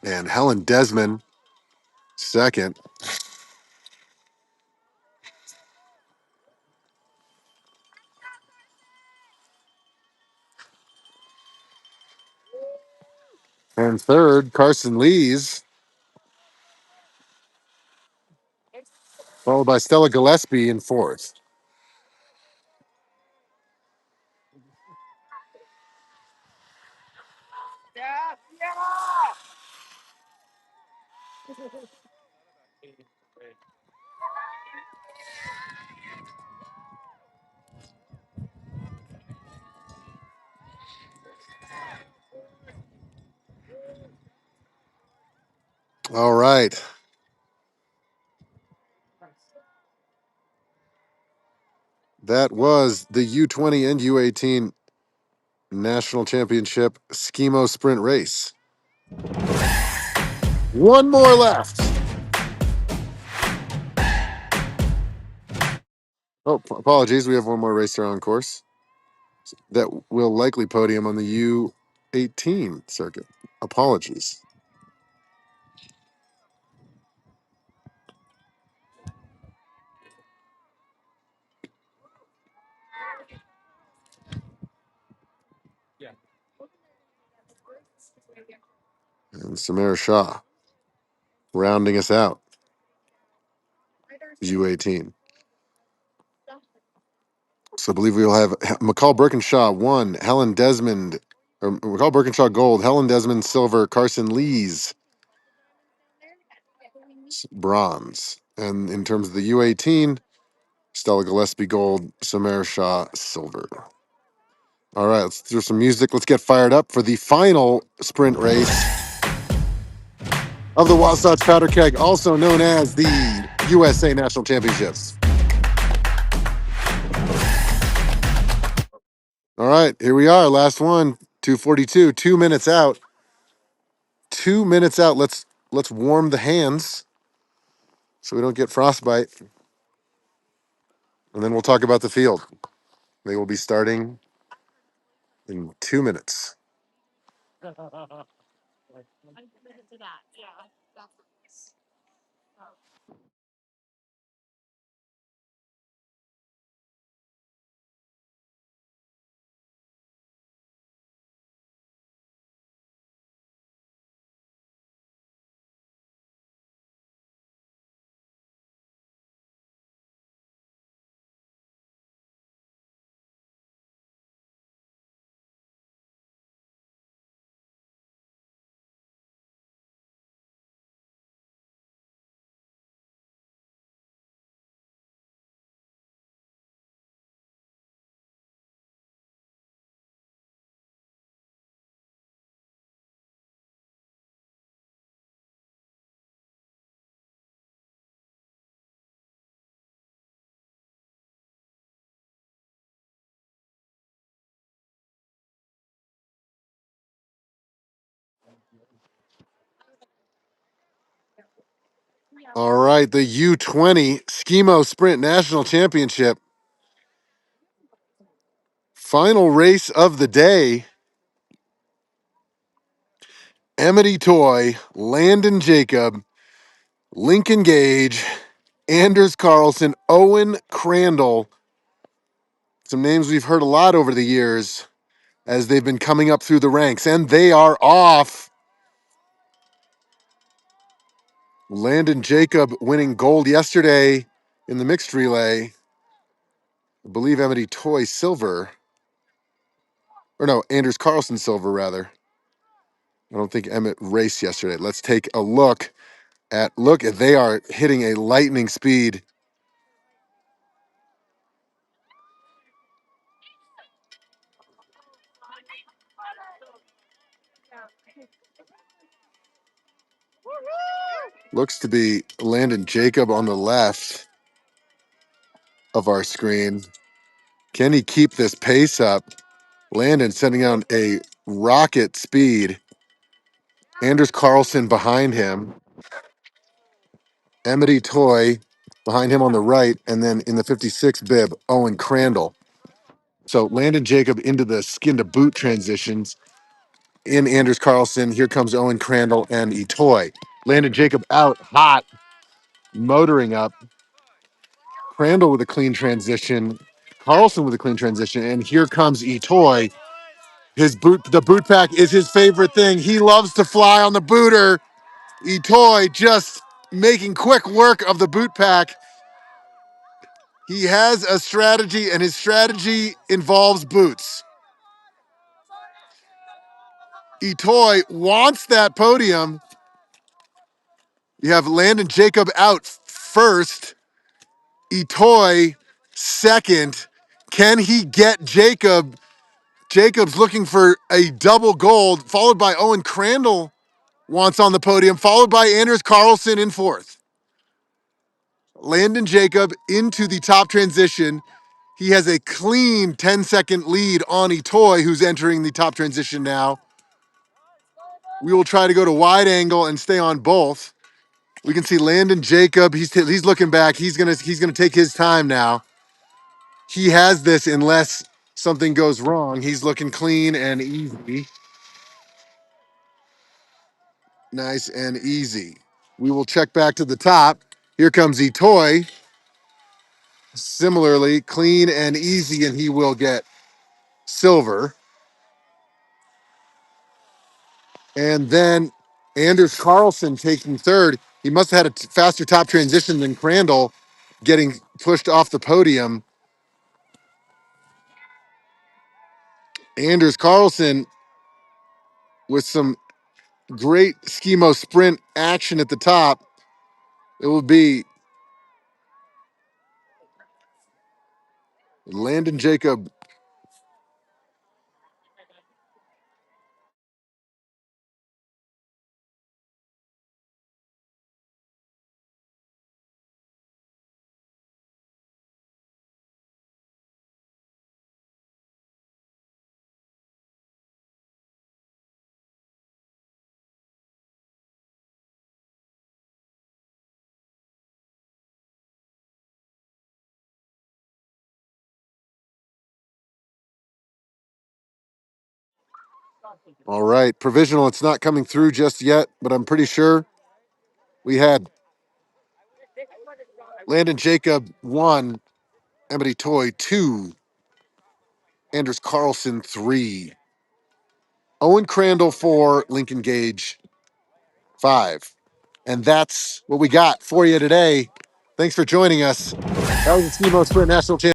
And Helen Desmond second. And third, Carson Lees, followed by Stella Gillespie in fourth. All right. That was the U20 and U18 National Championship Skimo Sprint Race. One more left. Oh, apologies. We have one more racer on course that will likely podium on the U18 circuit. Apologies. And Samara Shah rounding us out. U18. So I believe we will have McCall Birkinshaw one, Helen Desmond, or McCall Birkinshaw gold, Helen Desmond silver, Carson Lees bronze. And in terms of the U18, Stella Gillespie gold, Samara Shah silver. All right, let's do some music. Let's get fired up for the final sprint race of the Wasatch Powder Keg, also known as the USA National Championships. All right, here we are. Last one, 2:42, 2 minutes out. 2 minutes out. Let's warm the hands so we don't get frostbite. And then we'll talk about the field. They will be starting in 2 minutes. All right, the U20 Skimo Sprint National Championship. Final race of the day. Amity Toy, Landon Jacob, Lincoln Gage, Anders Carlson, Owen Crandall. Some names we've heard a lot over the years. as they've been coming up through the ranks, and they are off. Landon Jacob winning gold yesterday in the mixed relay. I believe Emily Toy silver. Or no, Anders Carlson silver, rather. I don't think Emmett raced yesterday. Let's take a look. They are hitting a lightning speed. Looks to be Landon Jacob on the left of our screen. Can he keep this pace up? Landon sending out a rocket speed. Anders Carlson behind him. Emily Toy behind him on the right. And then in the 56 bib, Owen Crandall. So Landon Jacob into the skin to boot transitions. In Anders Carlson, here comes Owen Crandall and Etoy. Landon Jacob out hot, motoring up. Crandall with a clean transition. Carlson with a clean transition. And here comes Etoy. The boot pack is his favorite thing. He loves to fly on the booter. Etoy just making quick work of the boot pack. He has a strategy, and his strategy involves boots. Etoy wants that podium. You have Landon Jacob out first. Etoy second. Can he get Jacob? Jacob's looking for a double gold, followed by Owen Crandall wants on the podium, followed by Anders Carlson in fourth. Landon Jacob into the top transition. He has a clean 10-second lead on Etoy, who's entering the top transition now. We will try to go to wide angle and stay on both. We can see Landon Jacob. He's looking back. He's gonna take his time now. He has this unless something goes wrong. He's looking clean and easy. Nice and easy. We will check back to the top. Here comes Etoy. Similarly, clean and easy, and he will get silver. And then Anders Carlson taking third. He must have had a faster top transition than Crandall, getting pushed off the podium. Anders Carlson with some great Skimo sprint action at the top. It will be Landon Jacob. All right, provisional. It's not coming through just yet, but I'm pretty sure we had Landon Jacob 1, Emily Toy 2, Anders Carlson 3, Owen Crandall 4, Lincoln Gage 5. And that's what we got for you today. Thanks for joining us. That was the Skimo Sprint National Championship.